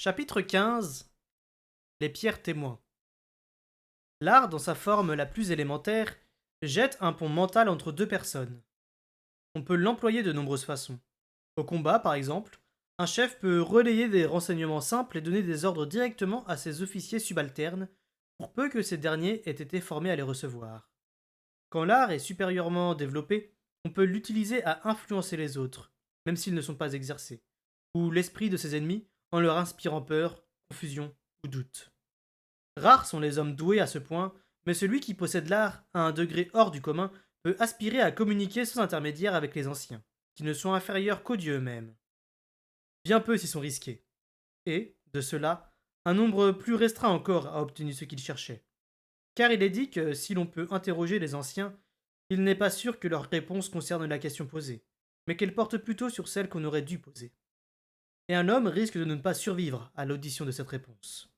Chapitre 15. Les pierres témoins. L'art, dans sa forme la plus élémentaire, jette un pont mental entre deux personnes. On peut l'employer de nombreuses façons. Au combat, par exemple, un chef peut relayer des renseignements simples et donner des ordres directement à ses officiers subalternes, pour peu que ces derniers aient été formés à les recevoir. Quand l'art est supérieurement développé, on peut l'utiliser à influencer les autres, même s'ils ne sont pas exercés, ou l'esprit de ses ennemis en leur inspirant peur, confusion ou doute. Rares sont les hommes doués à ce point, mais celui qui possède l'art à un degré hors du commun peut aspirer à communiquer sans intermédiaire avec les anciens, qui ne sont inférieurs qu'aux dieux eux-mêmes. Bien peu s'y sont risqués, et, de cela, un nombre plus restreint encore a obtenu ce qu'il cherchait. Car il est dit que si l'on peut interroger les anciens, il n'est pas sûr que leur réponse concerne la question posée, mais qu'elle porte plutôt sur celle qu'on aurait dû poser. Et un homme risque de ne pas survivre à l'audition de cette réponse.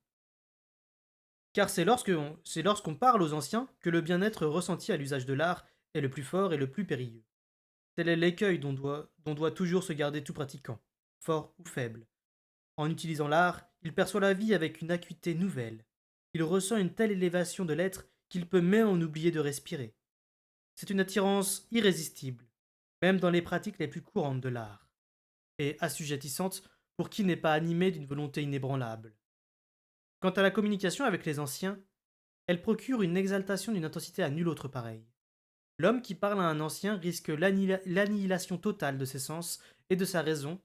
Car c'est lorsqu'on parle aux anciens que le bien-être ressenti à l'usage de l'art est le plus fort et le plus périlleux. Tel est l'écueil dont doit toujours se garder tout pratiquant, fort ou faible. En utilisant l'art, il perçoit la vie avec une acuité nouvelle. Il ressent une telle élévation de l'être qu'il peut même en oublier de respirer. C'est une attirance irrésistible, même dans les pratiques les plus courantes de l'art, et assujettissante pour qui n'est pas animé d'une volonté inébranlable. Quant à la communication avec les anciens, elle procure une exaltation d'une intensité à nulle autre pareille. L'homme qui parle à un ancien risque l'annihilation totale de ses sens et de sa raison,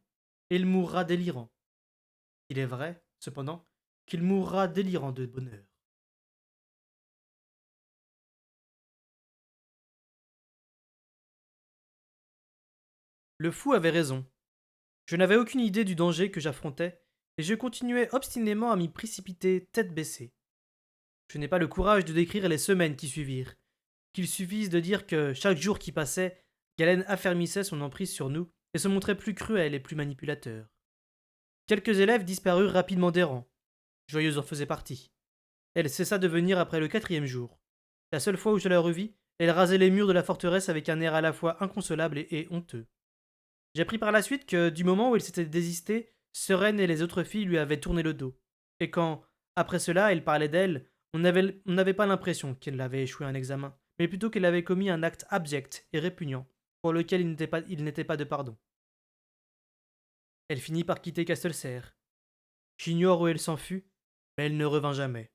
et il mourra délirant. Il est vrai, cependant, qu'il mourra délirant de bonheur. Le fou avait raison. Je n'avais aucune idée du danger que j'affrontais, et je continuais obstinément à m'y précipiter tête baissée. Je n'ai pas le courage de décrire les semaines qui suivirent. Qu'il suffise de dire que, chaque jour qui passait, Galen affermissait son emprise sur nous et se montrait plus cruel et plus manipulateur. Quelques élèves disparurent rapidement des rangs. Joyeuse en faisait partie. Elle cessa de venir après le quatrième jour. La seule fois où je la revis, elle rasait les murs de la forteresse avec un air à la fois inconsolable et honteux. J'ai appris par la suite que, du moment où elle s'était désistée, Sereine et les autres filles lui avaient tourné le dos. Et quand, après cela, elle parlait d'elle, on n'avait pas l'impression qu'elle avait échoué à un examen, mais plutôt qu'elle avait commis un acte abject et répugnant, pour lequel il n'était pas de pardon. Elle finit par quitter Castelcerre. J'ignore où elle s'en fut, mais elle ne revint jamais.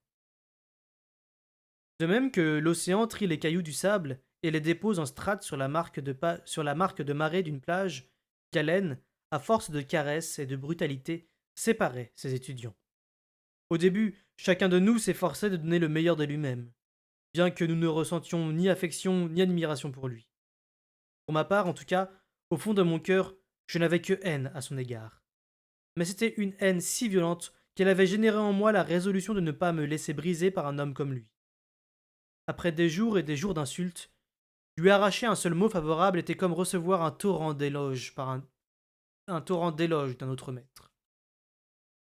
De même que l'océan trie les cailloux du sable et les dépose en strates sur la marque de marée d'une plage, Galen, à force de caresses et de brutalité, séparait ses étudiants. Au début, chacun de nous s'efforçait de donner le meilleur de lui-même, bien que nous ne ressentions ni affection ni admiration pour lui. Pour ma part, en tout cas, au fond de mon cœur, je n'avais que haine à son égard. Mais c'était une haine si violente qu'elle avait généré en moi la résolution de ne pas me laisser briser par un homme comme lui. Après des jours et des jours d'insultes, lui arracher un seul mot favorable était comme recevoir un torrent d'éloges d'un autre maître.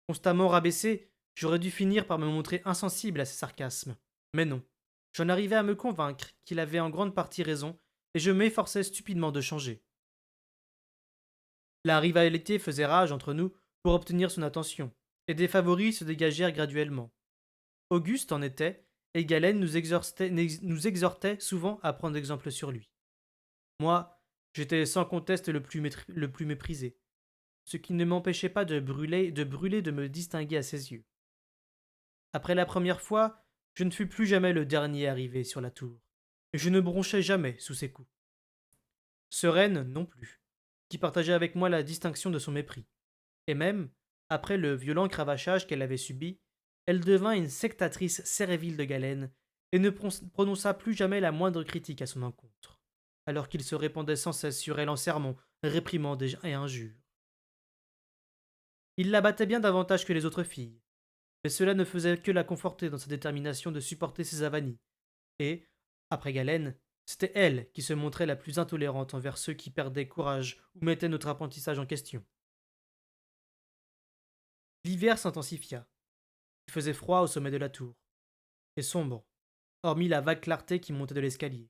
Constamment rabaissé, j'aurais dû finir par me montrer insensible à ses sarcasmes. Mais non. J'en arrivais à me convaincre qu'il avait en grande partie raison, et je m'efforçais stupidement de changer. La rivalité faisait rage entre nous pour obtenir son attention, et des favoris se dégagèrent graduellement. Auguste en était, et Galen nous exhortait souvent à prendre exemple sur lui. Moi, j'étais sans conteste le plus méprisé, ce qui ne m'empêchait pas de me distinguer à ses yeux. Après la première fois, je ne fus plus jamais le dernier arrivé sur la tour, et je ne bronchais jamais sous ses coups. Sereine non plus, qui partageait avec moi la distinction de son mépris. Et même, après le violent cravachage qu'elle avait subi, elle devint une sectatrice sérévile de Galène, et ne prononça plus jamais la moindre critique à son encontre, alors qu'il se répandait sans cesse sur elle en sermons, réprimandes et injures. Il la battait bien davantage que les autres filles, mais cela ne faisait que la conforter dans sa détermination de supporter ses avanies, et, après Galène, c'était elle qui se montrait la plus intolérante envers ceux qui perdaient courage ou mettaient notre apprentissage en question. L'hiver s'intensifia. Il faisait froid au sommet de la tour, et sombre, hormis la vague clarté qui montait de l'escalier.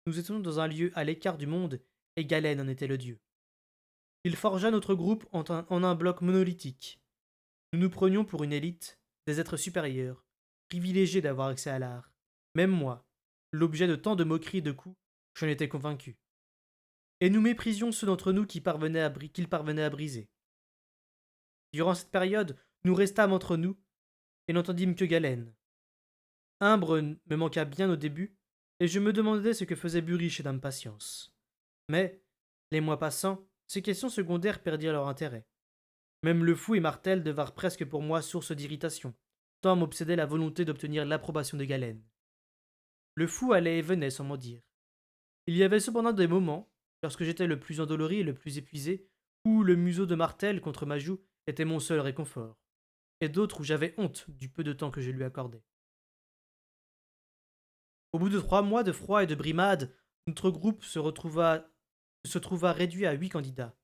Nous étions dans un lieu à l'écart du monde, et Galène en était le dieu. Il forgea notre groupe en un bloc monolithique. Nous nous prenions pour une élite, des êtres supérieurs, privilégiés d'avoir accès à l'art. Même moi, l'objet de tant de moqueries et de coups, j'en étais convaincu. Et nous méprisions ceux d'entre nous qu'il parvenait à briser. Durant cette période, nous restâmes entre nous et n'entendîmes que Galen. Imbre me manqua bien au début, et je me demandais ce que faisait Burich et Dame Patience. Mais, les mois passant, ces questions secondaires perdirent leur intérêt. Même le fou et Martel devinrent presque pour moi source d'irritation, tant m'obsédait la volonté d'obtenir l'approbation de Galen. Le fou allait et venait sans m'en dire. Il y avait cependant des moments, lorsque j'étais le plus endolori et le plus épuisé, où le museau de Martel contre ma joue était mon seul réconfort, et d'autres où j'avais honte du peu de temps que je lui accordais. Au bout de 3 mois de froid et de brimade, notre groupe se trouva réduit à 8 candidats.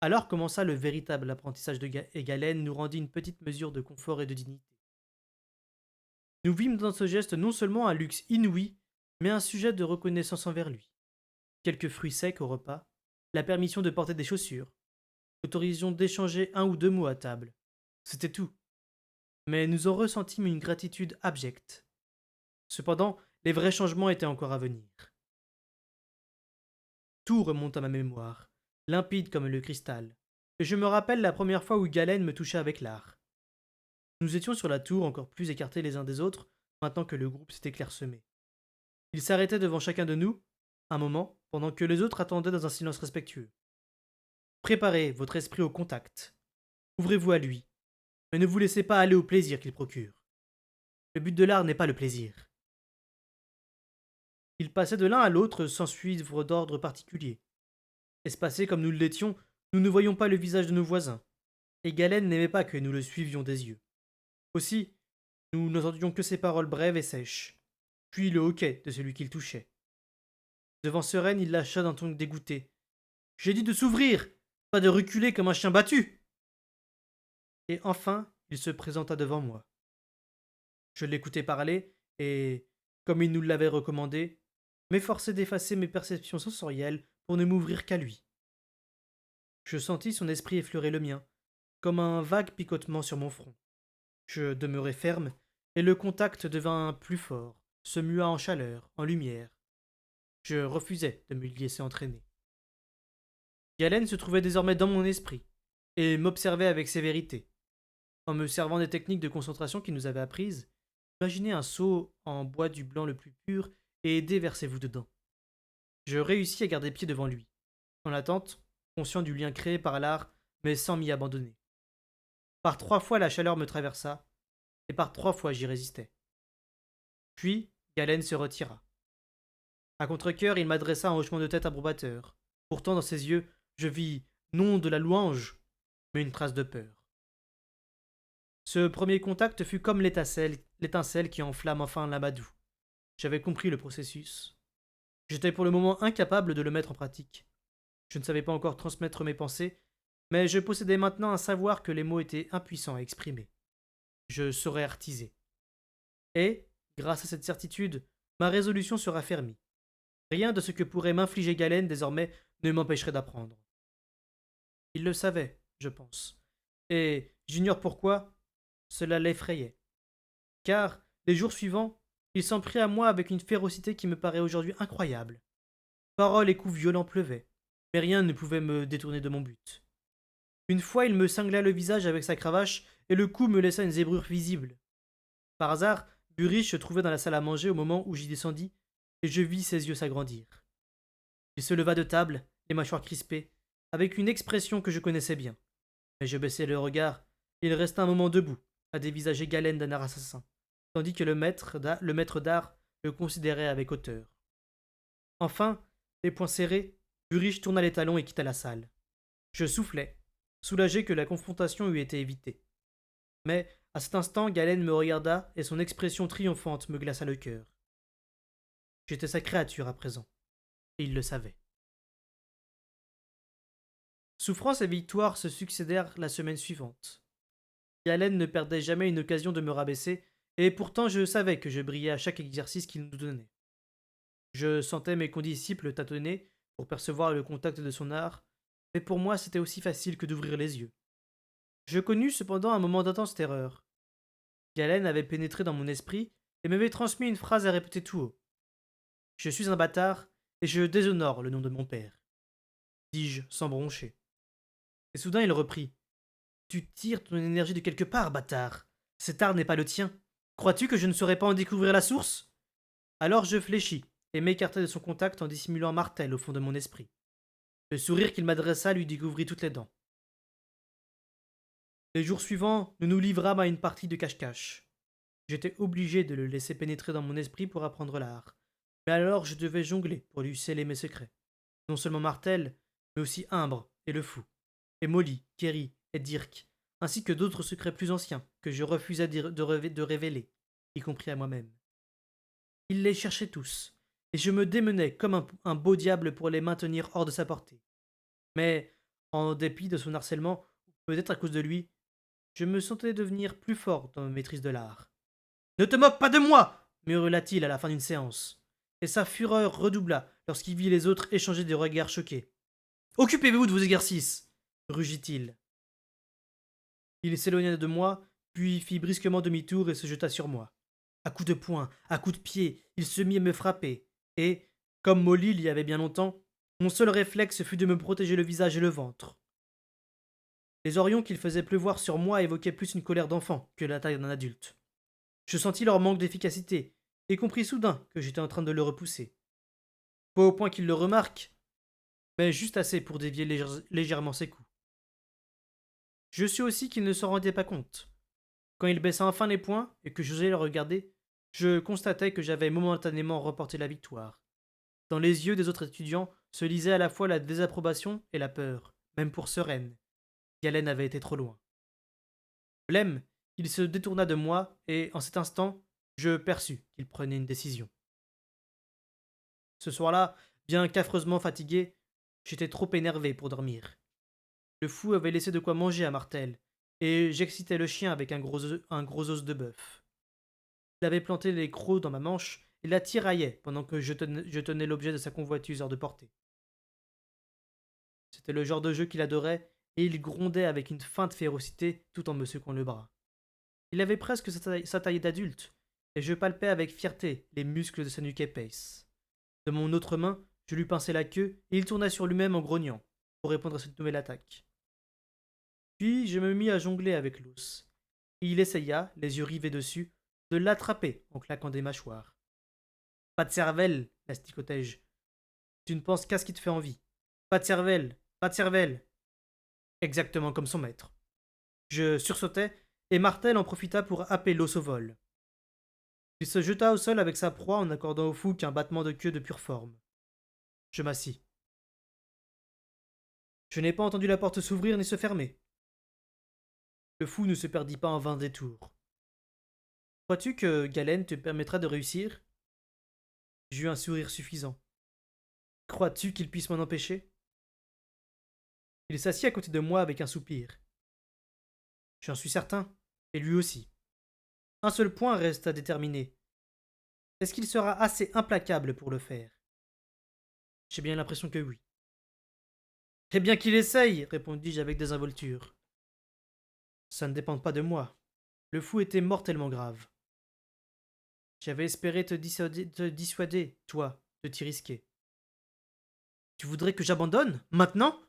Alors commença le véritable apprentissage et Galen nous rendit une petite mesure de confort et de dignité. Nous vîmes dans ce geste non seulement un luxe inouï, mais un sujet de reconnaissance envers lui. Quelques fruits secs au repas, la permission de porter des chaussures, l'autorisation d'échanger 1 ou 2 mots à table. C'était tout. Mais nous en ressentîmes une gratitude abjecte. Cependant, les vrais changements étaient encore à venir. Tout remonte à ma mémoire, limpide comme le cristal, et je me rappelle la première fois où Galen me toucha avec l'art. Nous étions sur la tour, encore plus écartés les uns des autres, maintenant que le groupe s'était clairsemé. Il s'arrêtait devant chacun de nous, un moment, pendant que les autres attendaient dans un silence respectueux. Préparez votre esprit au contact. Ouvrez-vous à lui, mais ne vous laissez pas aller au plaisir qu'il procure. Le but de l'art n'est pas le plaisir. Il passait de l'un à l'autre sans suivre d'ordre particulier. Espacés comme nous l'étions, nous ne voyions pas le visage de nos voisins, et Galen n'aimait pas que nous le suivions des yeux. Aussi, nous n'entendions que ses paroles brèves et sèches, puis le hoquet de celui qu'il touchait. Devant Sereine, il lâcha d'un ton dégoûté. J'ai dit de s'ouvrir, pas de reculer comme un chien battu. Et enfin, il se présenta devant moi. Je l'écoutais parler, et, comme il nous l'avait recommandé, m'efforçai d'effacer mes perceptions sensorielles pour ne m'ouvrir qu'à lui. Je sentis son esprit effleurer le mien, comme un vague picotement sur mon front. Je demeurai ferme, et le contact devint plus fort, se mua en chaleur, en lumière. Je refusais de me laisser entraîner. Galen se trouvait désormais dans mon esprit, et m'observait avec sévérité. En me servant des techniques de concentration qu'il nous avait apprises, imaginez un seau en bois du blanc le plus pur et déversez-vous dedans. Je réussis à garder pied devant lui, en attente, conscient du lien créé par l'art, mais sans m'y abandonner. Par 3 fois la chaleur me traversa, et par 3 fois j'y résistais. Puis, Galen se retira. À contre-cœur, il m'adressa un hochement de tête approbateur. Pourtant, dans ses yeux, je vis non de la louange, mais une trace de peur. Ce premier contact fut comme l'étincelle qui enflamme enfin l'amadou. J'avais compris le processus. J'étais pour le moment incapable de le mettre en pratique. Je ne savais pas encore transmettre mes pensées, mais je possédais maintenant un savoir que les mots étaient impuissants à exprimer. Je saurais artiser. Et, grâce à cette certitude, ma résolution sera fermie. Rien de ce que pourrait m'infliger Galen désormais ne m'empêcherait d'apprendre. Il le savait, je pense. Et, j'ignore pourquoi, cela l'effrayait. Car, les jours suivants, il s'en prit à moi avec une férocité qui me paraît aujourd'hui incroyable. Paroles et coups violents pleuvaient, mais rien ne pouvait me détourner de mon but. Une fois, il me cingla le visage avec sa cravache, et le coup me laissa une zébrure visible. Par hasard, Burich se trouvait dans la salle à manger au moment où j'y descendis, et je vis ses yeux s'agrandir. Il se leva de table, les mâchoires crispées, avec une expression que je connaissais bien. Mais je baissai le regard, et il resta un moment debout, à dévisager Galen d'un air assassin, tandis que le maître d'art le considérait avec hauteur. Enfin, les poings serrés, Burich tourna les talons et quitta la salle. Je soufflais, soulagé que la confrontation eût été évitée. Mais, à cet instant, Galen me regarda et son expression triomphante me glaça le cœur. J'étais sa créature à présent, et il le savait. Souffrance et victoire se succédèrent la semaine suivante. Galen ne perdait jamais une occasion de me rabaisser, et pourtant je savais que je brillais à chaque exercice qu'il nous donnait. Je sentais mes condisciples tâtonner pour percevoir le contact de son art, mais pour moi c'était aussi facile que d'ouvrir les yeux. Je connus cependant un moment d'intense terreur. Galen avait pénétré dans mon esprit et m'avait transmis une phrase à répéter tout haut. Je suis un bâtard et je déshonore le nom de mon père, dis-je sans broncher. Et soudain il reprit. Tu tires ton énergie de quelque part, bâtard. Cet art n'est pas le tien. Crois-tu que je ne saurais pas en découvrir la source? Alors je fléchis et m'écartai de son contact en dissimulant un martel au fond de mon esprit. Le sourire qu'il m'adressa lui découvrit toutes les dents. Les jours suivants, nous nous livrâmes à une partie de cache-cache. J'étais obligé de le laisser pénétrer dans mon esprit pour apprendre l'art. Mais alors je devais jongler pour lui sceller mes secrets. Non seulement Martel, mais aussi Imbre et le Fou, et Molly, Kerry et Dirk, ainsi que d'autres secrets plus anciens que je refusais de révéler, y compris à moi-même. Il les cherchait tous, et je me démenais comme un beau diable pour les maintenir hors de sa portée. Mais, en dépit de son harcèlement, ou peut-être à cause de lui, je me sentais devenir plus fort dans ma maîtrise de l'art. Ne te moque pas de moi murmura-t-il à la fin d'une séance, et sa fureur redoubla lorsqu'il vit les autres échanger des regards choqués. Occupez-vous de vos exercices rugit-il. Il s'éloigna de moi, puis fit brusquement demi-tour et se jeta sur moi. À coups de poing, à coups de pied, il se mit à me frapper, et, comme Molly il y avait bien longtemps, mon seul réflexe fut de me protéger le visage et le ventre. Les orions qu'il faisait pleuvoir sur moi évoquaient plus une colère d'enfant que la taille d'un adulte. Je sentis leur manque d'efficacité, et compris soudain que j'étais en train de le repousser. Pas au point qu'il le remarque, mais juste assez pour dévier légèrement ses coups. Je sus aussi qu'il ne s'en rendait pas compte. Quand il baissa enfin les poings et que j'osais le regarder, je constatai que j'avais momentanément remporté la victoire. Dans les yeux des autres étudiants se lisait à la fois la désapprobation et la peur, même pour Sereine. Galen avait été trop loin. Blême, il se détourna de moi et, en cet instant, je perçus qu'il prenait une décision. Ce soir-là, bien qu'affreusement fatigué, j'étais trop énervé pour dormir. Le fou avait laissé de quoi manger à Martel, et j'excitais le chien avec un gros os de bœuf. Il avait planté les crocs dans ma manche et la tiraillait pendant que je tenais l'objet de sa convoitise hors de portée. C'était le genre de jeu qu'il adorait, et il grondait avec une feinte férocité tout en me secouant le bras. Il avait presque sa taille d'adulte, et je palpais avec fierté les muscles de sa nuque épaisse. De mon autre main, je lui pinçai la queue, et il tourna sur lui-même en grognant, pour répondre à cette nouvelle attaque. Puis je me mis à jongler avec l'os, et il essaya, les yeux rivés dessus, de l'attraper en claquant des mâchoires. Pas de cervelle, l'asticotai-je. Tu ne penses qu'à ce qui te fait envie. Pas de cervelle, pas de cervelle. Exactement comme son maître. Je sursautai, et Martel en profita pour happer l'os au vol. Il se jeta au sol avec sa proie en accordant au fou qu'un battement de queue de pure forme. Je m'assis. Je n'ai pas entendu la porte s'ouvrir ni se fermer. Le fou ne se perdit pas en vain détours. Crois-tu que Galen te permettra de réussir? J'eus un sourire suffisant. Crois-tu qu'il puisse m'en empêcher? Il s'assit à côté de moi avec un soupir. J'en suis certain, et lui aussi. Un seul point reste à déterminer. Est-ce qu'il sera assez implacable pour le faire? J'ai bien l'impression que oui. Eh bien qu'il essaye, répondis-je avec désinvolture. Ça ne dépend pas de moi. Le fou était mortellement grave. J'avais espéré te dissuader, toi, de t'y risquer. Tu voudrais que j'abandonne? Maintenant?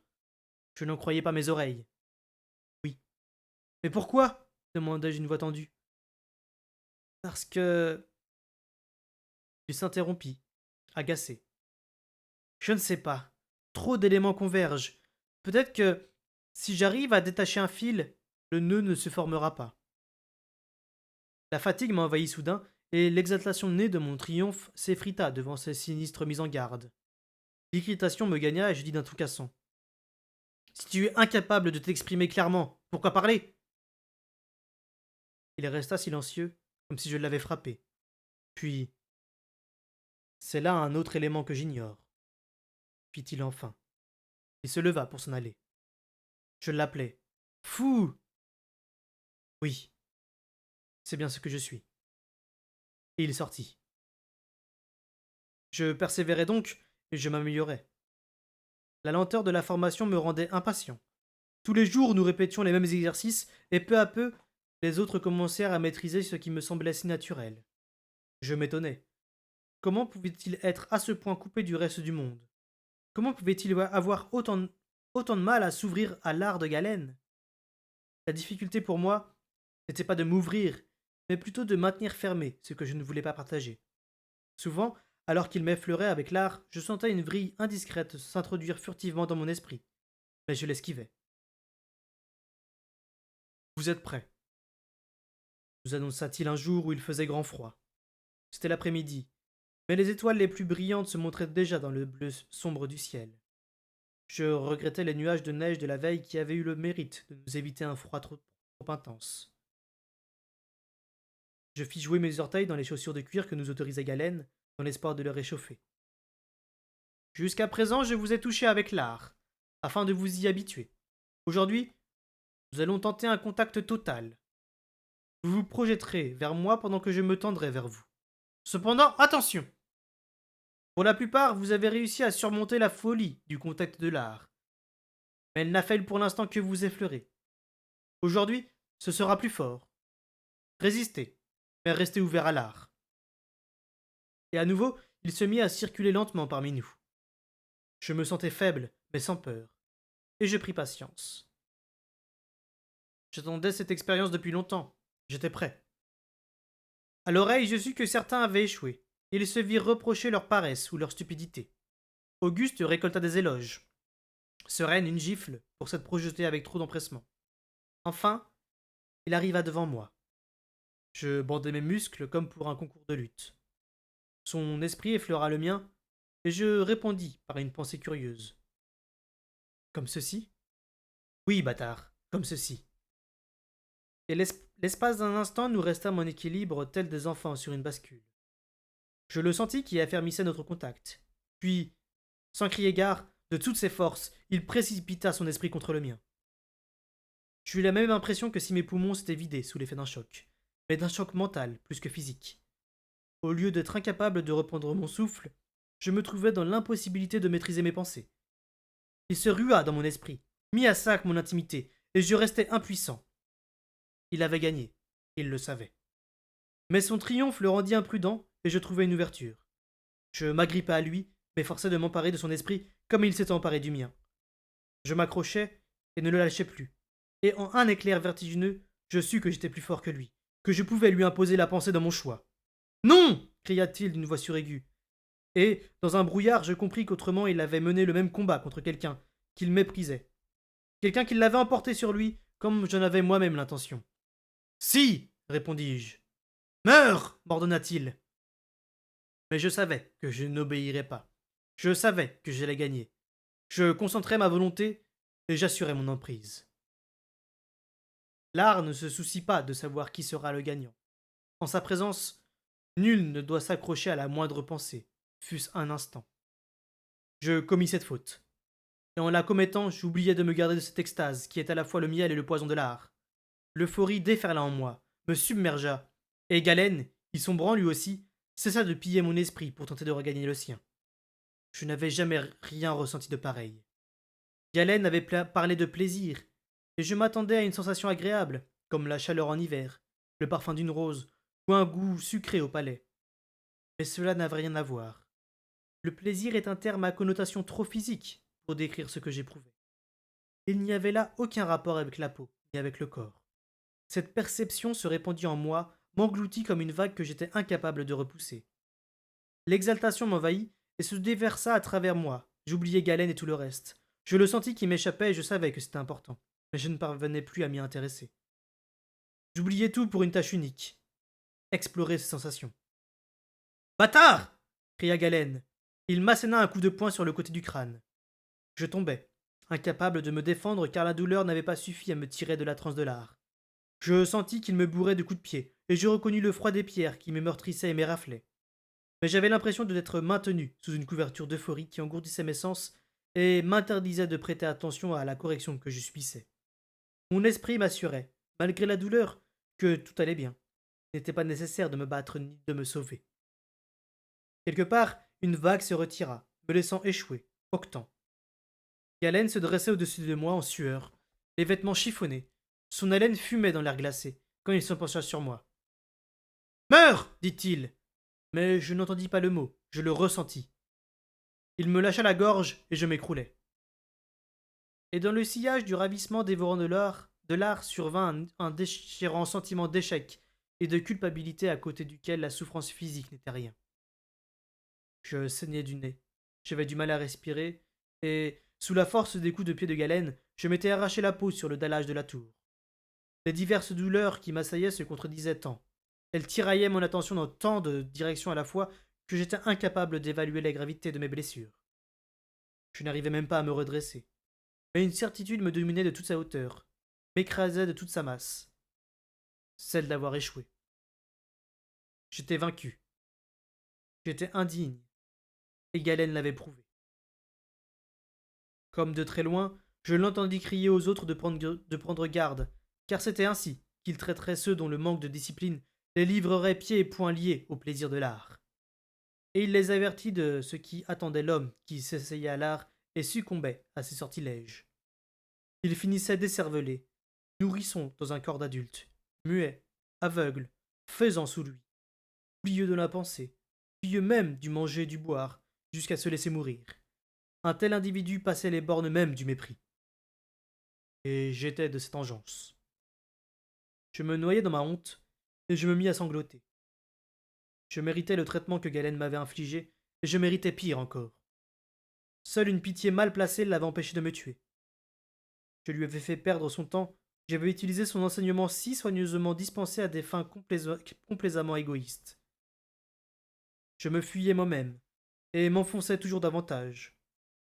Je n'en croyais pas mes oreilles. Oui. Mais pourquoi? Demandai-je d'une voix tendue. Parce que. Il s'interrompit, agacé. Je ne sais pas. Trop d'éléments convergent. Peut-être que, si j'arrive à détacher un fil, le nœud ne se formera pas. La fatigue m'envahit soudain, et l'exaltation née de mon triomphe s'effrita devant ces sinistres mises en garde. L'irritation me gagna et je dis d'un ton cassant. Si tu es incapable de t'exprimer clairement, pourquoi parler? Il resta silencieux, comme si je l'avais frappé. Puis, c'est là un autre élément que j'ignore, fit-il enfin. Il se leva pour s'en aller. Je l'appelai. Fou! Oui, c'est bien ce que je suis. Et il sortit. Je persévérais donc, et je m'améliorais. La lenteur de la formation me rendait impatient. Tous les jours, nous répétions les mêmes exercices, et peu à peu, les autres commencèrent à maîtriser ce qui me semblait si naturel. Je m'étonnais. Comment pouvait-il être à ce point coupé du reste du monde? Comment pouvait-il avoir autant de mal à s'ouvrir à l'art de Galen? La difficulté pour moi n'était pas de m'ouvrir, mais plutôt de maintenir fermé ce que je ne voulais pas partager. Souvent, alors qu'il m'effleurait avec l'art, je sentais une vrille indiscrète s'introduire furtivement dans mon esprit, mais je l'esquivais. Vous êtes prêts, nous annonça-t-il un jour où il faisait grand froid. C'était l'après-midi, mais les étoiles les plus brillantes se montraient déjà dans le bleu sombre du ciel. Je regrettais les nuages de neige de la veille qui avaient eu le mérite de nous éviter un froid trop intense. Je fis jouer mes orteils dans les chaussures de cuir que nous autorisait Galen, dans l'espoir de le réchauffer. Jusqu'à présent, je vous ai touché avec l'art, afin de vous y habituer. Aujourd'hui, nous allons tenter un contact total. Vous vous projetterez vers moi pendant que je me tendrai vers vous. Cependant, attention! Pour la plupart, vous avez réussi à surmonter la folie du contact de l'art, mais elle n'a fait pour l'instant que vous effleurer. Aujourd'hui, ce sera plus fort. Résistez, mais restez ouvert à l'art. Et à nouveau, il se mit à circuler lentement parmi nous. Je me sentais faible, mais sans peur, et je pris patience. J'attendais cette expérience depuis longtemps. J'étais prêt. À l'oreille, je sus que certains avaient échoué. Ils se virent reprocher leur paresse ou leur stupidité. Auguste récolta des éloges. Sereine une gifle pour s'être projeté avec trop d'empressement. Enfin, il arriva devant moi. Je bandai mes muscles comme pour un concours de lutte. Son esprit effleura le mien, et je répondis par une pensée curieuse. Comme ceci? Oui, bâtard, comme ceci. Et l'espace d'un instant, nous restâmes en équilibre, tels des enfants sur une bascule. Je le sentis qui affermissait notre contact. Puis, sans crier gare, de toutes ses forces, il précipita son esprit contre le mien. J'eus la même impression que si mes poumons s'étaient vidés sous l'effet d'un choc, mais d'un choc mental plus que physique. Au lieu d'être incapable de reprendre mon souffle, je me trouvais dans l'impossibilité de maîtriser mes pensées. Il se rua dans mon esprit, mit à sac mon intimité, et je restais impuissant. Il avait gagné, il le savait. Mais son triomphe le rendit imprudent, et je trouvai une ouverture. Je m'agrippai à lui, m'efforçai de m'emparer de son esprit comme il s'était emparé du mien. Je m'accrochai et ne le lâchai plus, et en un éclair vertigineux, je sus que j'étais plus fort que lui, que je pouvais lui imposer la pensée dans mon choix. Non! Cria-t-il d'une voix suraiguë. Et, dans un brouillard, je compris qu'autrement il avait mené le même combat contre quelqu'un qu'il méprisait. Quelqu'un qui l'avait emporté sur lui, comme j'en avais moi-même l'intention. Si! Répondis-je. Meurs! M'ordonna-t-il. Mais je savais que je n'obéirais pas. Je savais que j'allais gagner. Je concentrais ma volonté et j'assurais mon emprise. L'art ne se soucie pas de savoir qui sera le gagnant. En sa présence, nul ne doit s'accrocher à la moindre pensée, fût-ce un instant. Je commis cette faute. Et en la commettant, j'oubliais de me garder de cette extase qui est à la fois le miel et le poison de l'art. L'euphorie déferla en moi, me submergea, et Galen, y sombrant lui aussi, cessa de piller mon esprit pour tenter de regagner le sien. Je n'avais jamais rien ressenti de pareil. Galen avait parlé de plaisir, et je m'attendais à une sensation agréable, comme la chaleur en hiver, le parfum d'une rose, ou un goût sucré au palais. Mais cela n'avait rien à voir. Le plaisir est un terme à connotation trop physique pour décrire ce que j'éprouvais. Il n'y avait là aucun rapport avec la peau, ni avec le corps. Cette perception se répandit en moi, m'engloutit comme une vague que j'étais incapable de repousser. L'exaltation m'envahit et se déversa à travers moi. J'oubliai Galen et tout le reste. Je le sentis qui m'échappait et je savais que c'était important, mais je ne parvenais plus à m'y intéresser. J'oubliais tout pour une tâche unique. Explorer ces sensations. Bâtard! Cria Galen. Il m'asséna un coup de poing sur le côté du crâne. Je tombai, incapable de me défendre car la douleur n'avait pas suffi à me tirer de la transe de l'art. Je sentis qu'il me bourrait de coups de pied, et je reconnus le froid des pierres qui me meurtrissaient et m'éraflaient. Mais j'avais l'impression d'être maintenu sous une couverture d'euphorie qui engourdissait mes sens et m'interdisait de prêter attention à la correction que je subissais. Mon esprit m'assurait, malgré la douleur, que tout allait bien. Il n'était pas nécessaire de me battre ni de me sauver. Quelque part, une vague se retira, me laissant échouer, octant. Galen se dressait au-dessus de moi en sueur, les vêtements chiffonnés. Son haleine fumait dans l'air glacé, quand il se pencha sur moi. Meurs dit-il. Mais je n'entendis pas le mot, je le ressentis. Il me lâcha la gorge et je m'écroulai. Et dans le sillage du ravissement dévorant de l'art survint un déchirant sentiment d'échec et de culpabilité à côté duquel la souffrance physique n'était rien. Je saignais du nez, j'avais du mal à respirer, et, sous la force des coups de pied de galène, je m'étais arraché la peau sur le dallage de la tour. Les diverses douleurs qui m'assaillaient se contredisaient tant. Elles tiraillaient mon attention dans tant de directions à la fois que j'étais incapable d'évaluer la gravité de mes blessures. Je n'arrivais même pas à me redresser. Mais une certitude me dominait de toute sa hauteur, m'écrasait de toute sa masse. Celle d'avoir échoué. J'étais vaincu. J'étais indigne. Et Galen l'avait prouvé. Comme de très loin, je l'entendis crier aux autres de prendre garde, car c'était ainsi qu'il traiterait ceux dont le manque de discipline les livrerait pieds et poings liés au plaisir de l'art. Et il les avertit de ce qui attendait l'homme qui s'essayait à l'art et succombait à ses sortilèges. Il finissait décervelé, nourrisson dans un corps d'adulte, muet, aveugle, faisant sous lui, oublieux de la pensée, oublieux même du manger et du boire, jusqu'à se laisser mourir. Un tel individu passait les bornes même du mépris. Et j'étais de cette engeance. Je me noyais dans ma honte, et je me mis à sangloter. Je méritais le traitement que Galen m'avait infligé, et je méritais pire encore. Seule une pitié mal placée l'avait empêché de me tuer. Je lui avais fait perdre son temps, j'avais utilisé son enseignement si soigneusement dispensé à des fins complaisamment égoïstes. Je me fuyais moi-même, et m'enfonçais toujours davantage.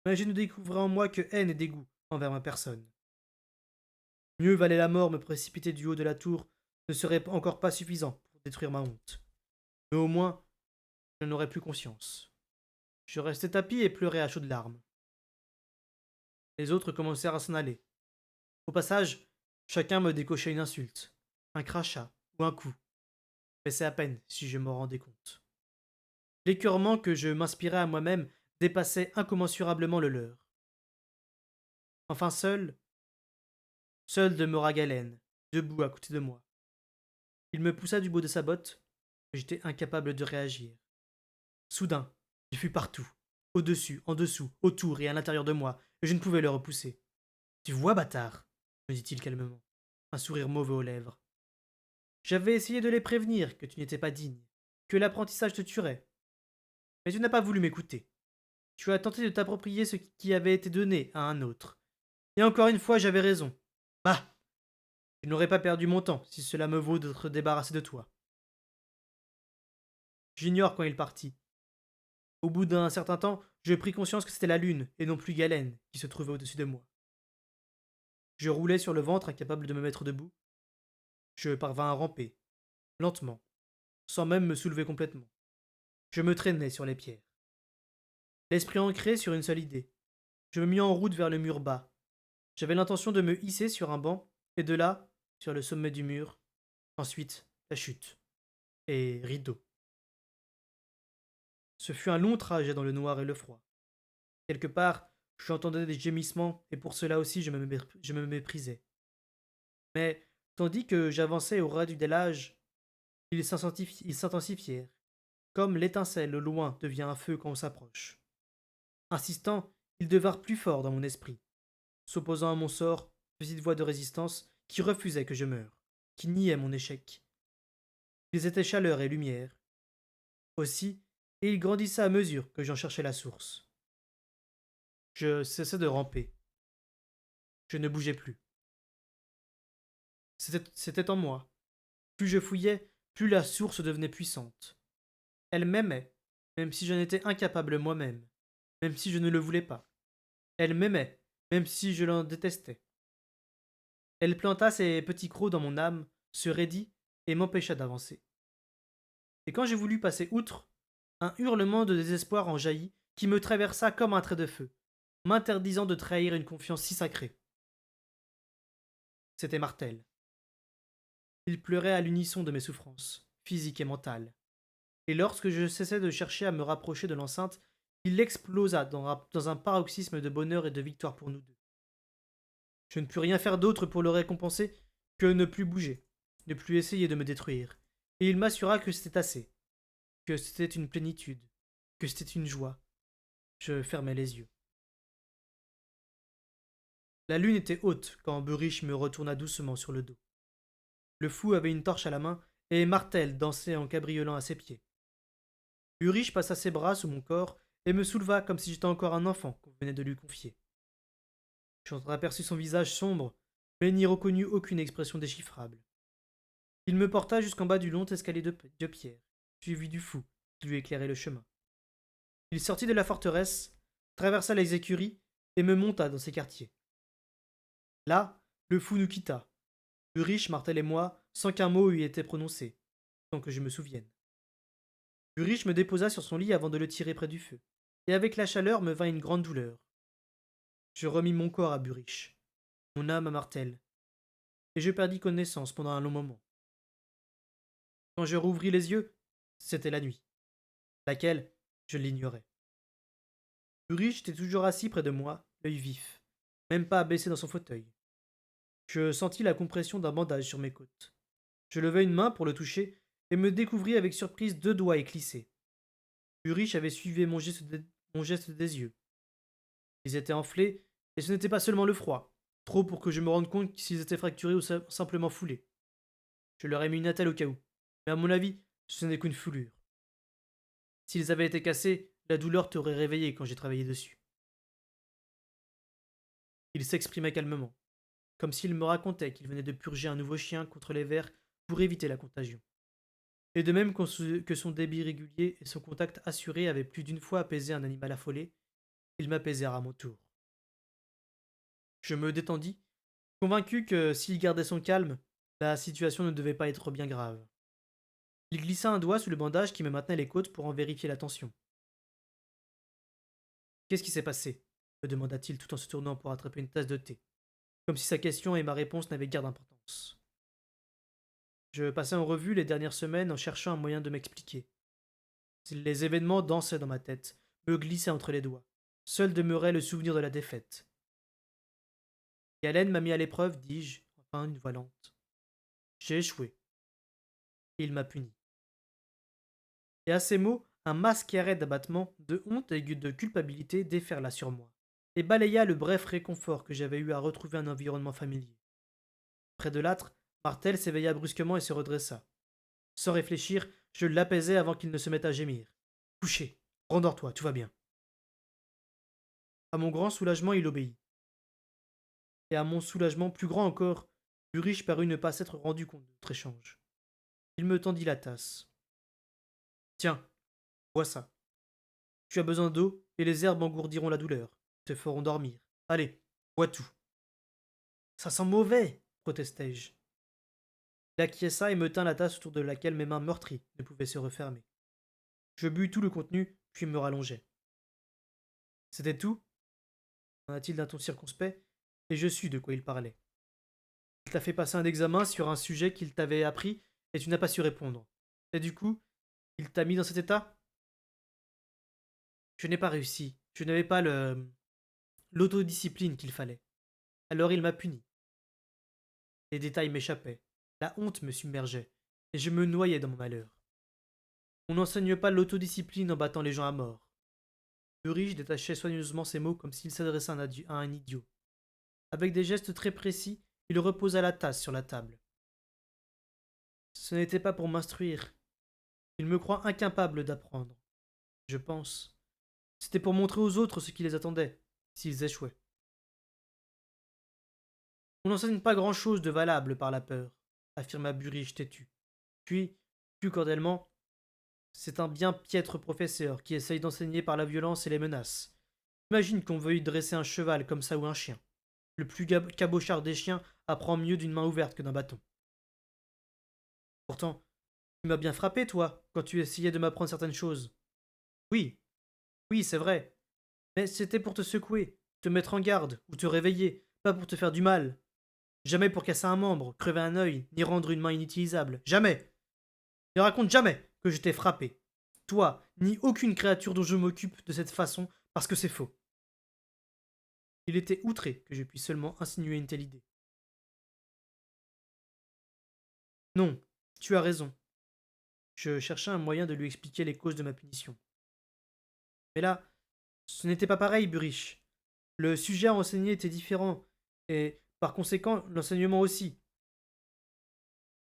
Mais je ne découvrais en moi que haine et dégoût envers ma personne. Mieux valait la mort me précipiter du haut de la tour, ne serait encore pas suffisant pour détruire ma honte. Mais au moins, je n'aurais plus conscience. Je restais tapis et pleurais à chaudes larmes. Les autres commencèrent à s'en aller. Au passage, chacun me décochait une insulte, un crachat ou un coup. Mais c'est à peine si je m'en rendais compte. L'écœurement que je m'inspirais à moi-même dépassait incommensurablement le leur. Enfin seul demeura Galen, debout à côté de moi. Il me poussa du bout de sa botte, mais j'étais incapable de réagir. Soudain, il fut partout, au-dessus, en dessous, autour et à l'intérieur de moi, et je ne pouvais le repousser. Tu vois, bâtard, me dit-il calmement, un sourire mauvais aux lèvres. J'avais essayé de les prévenir que tu n'étais pas digne, que l'apprentissage te tuerait. Mais tu n'as pas voulu m'écouter. Tu as tenté de t'approprier ce qui avait été donné à un autre. Et encore une fois, j'avais raison. Bah, je n'aurais pas perdu mon temps si cela me vaut d'être débarrassé de toi. J'ignore quand il partit. Au bout d'un certain temps, je pris conscience que c'était la lune, et non plus Galen, qui se trouvait au-dessus de moi. Je roulais sur le ventre, incapable de me mettre debout. Je parvins à ramper, lentement, sans même me soulever complètement. Je me traînais sur les pierres. L'esprit ancré sur une seule idée. Je me mis en route vers le mur bas. J'avais l'intention de me hisser sur un banc, et de là, sur le sommet du mur. Ensuite, la chute. Et rideau. Ce fut un long trajet dans le noir et le froid. Quelque part, j'entendais des gémissements, et pour cela aussi je me méprisais. Mais, tandis que j'avançais au ras du dallage, ils s'intensifièrent, comme l'étincelle au loin devient un feu quand on s'approche. Insistant, ils devinrent plus forts dans mon esprit, s'opposant à mon sort, petite voix de résistance qui refusait que je meure, qui niait mon échec. Ils étaient chaleur et lumière. Aussi, et ils grandissaient à mesure que j'en cherchais la source. Je cessais de ramper. Je ne bougeais plus. C'était en moi. Plus je fouillais, plus la source devenait puissante. Elle m'aimait, même si j'en étais incapable moi-même, même si je ne le voulais pas. Elle m'aimait, même si je l'en détestais. Elle planta ses petits crocs dans mon âme, se raidit et m'empêcha d'avancer. Et quand j'ai voulu passer outre, un hurlement de désespoir en jaillit qui me traversa comme un trait de feu, m'interdisant de trahir une confiance si sacrée. C'était Martel. Il pleurait à l'unisson de mes souffrances, physiques et mentales. Et lorsque je cessais de chercher à me rapprocher de l'enceinte, il explosa dans un paroxysme de bonheur et de victoire pour nous deux. Je ne pus rien faire d'autre pour le récompenser que ne plus bouger, ne plus essayer de me détruire. Et il m'assura que c'était assez, que c'était une plénitude, que c'était une joie. Je fermai les yeux. La lune était haute quand Burich me retourna doucement sur le dos. Le fou avait une torche à la main et Martel dansait en cabriolant à ses pieds. Burich passa ses bras sous mon corps et me souleva comme si j'étais encore un enfant qu'on venait de lui confier. J'entreaperçus son visage sombre, mais n'y reconnus aucune expression déchiffrable. Il me porta jusqu'en bas du long escalier de pierre, suivi du fou, qui lui éclairait le chemin. Il sortit de la forteresse, traversa les écuries et me monta dans ses quartiers. Là, le fou nous quitta. Burich, Martel et moi, sans qu'un mot eût été prononcé, sans que je me souvienne. Burich me déposa sur son lit avant de le tirer près du feu, et avec la chaleur me vint une grande douleur. Je remis mon corps à Burich, mon âme à Martel, et je perdis connaissance pendant un long moment. Quand je rouvris les yeux, c'était la nuit. Laquelle, je l'ignorais. Burich était toujours assis près de moi, l'œil vif, même pas abaissé dans son fauteuil. Je sentis la compression d'un bandage sur mes côtes. Je levai une main pour le toucher et me découvris avec surprise deux doigts éclissés. Burich avait suivi mon geste des yeux. Ils étaient enflés, et ce n'était pas seulement le froid, trop pour que je me rende compte s'ils étaient fracturés ou simplement foulés. Je leur ai mis une attelle au cas où, mais à mon avis, ce n'est qu'une foulure. S'ils avaient été cassés, la douleur t'aurait réveillé quand j'ai travaillé dessus. Il s'exprimait calmement, comme s'il me racontait qu'il venait de purger un nouveau chien contre les vers pour éviter la contagion. Et de même que son débit régulier et son contact assuré avaient plus d'une fois apaisé un animal affolé, ils m'apaisèrent à mon tour. Je me détendis, convaincu que s'il gardait son calme, la situation ne devait pas être bien grave. Il glissa un doigt sous le bandage qui me maintenait les côtes pour en vérifier la tension. Qu'est-ce qui s'est passé me demanda-t-il tout en se tournant pour attraper une tasse de thé, comme si sa question et ma réponse n'avaient guère d'importance. Je passai en revue les dernières semaines en cherchant un moyen de m'expliquer. Les événements dansaient dans ma tête, me glissaient entre les doigts. Seul demeurait le souvenir de la défaite. Galen m'a mis à l'épreuve, dis-je, enfin une voix lente. J'ai échoué. Et il m'a puni. Et à ces mots, un mascaret d'abattement, de honte et de culpabilité déferla sur moi, et balaya le bref réconfort que j'avais eu à retrouver un environnement familier. Près de l'âtre, Martel s'éveilla brusquement et se redressa. Sans réfléchir, je l'apaisai avant qu'il ne se mette à gémir. Couché, rendors-toi, tout va bien. À mon grand soulagement, il obéit. Et à mon soulagement plus grand encore, Burich parut ne pas s'être rendu compte de notre échange. Il me tendit la tasse. Tiens, bois ça. Tu as besoin d'eau, et les herbes engourdiront la douleur, te feront dormir. Allez, bois tout. Ça sent mauvais, protestai-je. Il acquiesça et me tint la tasse autour de laquelle mes mains meurtries ne pouvaient se refermer. Je bus tout le contenu, puis me rallongeai. C'était tout demanda-t-il d'un ton circonspect, et je sus de quoi il parlait. Il t'a fait passer un examen sur un sujet qu'il t'avait appris, et tu n'as pas su répondre. Et du coup, il t'a mis dans cet état? Je n'ai pas réussi. Je n'avais pas l'autodiscipline qu'il fallait. Alors il m'a puni. Les détails m'échappaient. La honte me submergeait, et je me noyais dans mon malheur. On n'enseigne pas l'autodiscipline en battant les gens à mort. Burich détachait soigneusement ses mots comme s'il s'adressait à un idiot. Avec des gestes très précis, il reposa la tasse sur la table. Ce n'était pas pour m'instruire. Il me croit incapable d'apprendre. Je pense. C'était pour montrer aux autres ce qui les attendait, s'ils échouaient. On n'enseigne pas grand-chose de valable par la peur, affirma Burich têtu. Puis, plus cordialement, c'est un bien piètre professeur qui essaye d'enseigner par la violence et les menaces. Imagine qu'on veuille dresser un cheval comme ça ou un chien. Le plus cabochard des chiens apprend mieux d'une main ouverte que d'un bâton. Pourtant, tu m'as bien frappé, toi, quand tu essayais de m'apprendre certaines choses. Oui, oui, c'est vrai. Mais c'était pour te secouer, te mettre en garde, ou te réveiller, pas pour te faire du mal. Jamais pour casser un membre, crever un œil, ni rendre une main inutilisable. Jamais. Ne raconte jamais que je t'ai frappé. Toi, ni aucune créature dont je m'occupe de cette façon, parce que c'est faux. Il était outré que je puisse seulement insinuer une telle idée. Non, tu as raison. Je cherchais un moyen de lui expliquer les causes de ma punition. Mais là, ce n'était pas pareil, Burich. Le sujet à enseigner était différent, et par conséquent, l'enseignement aussi.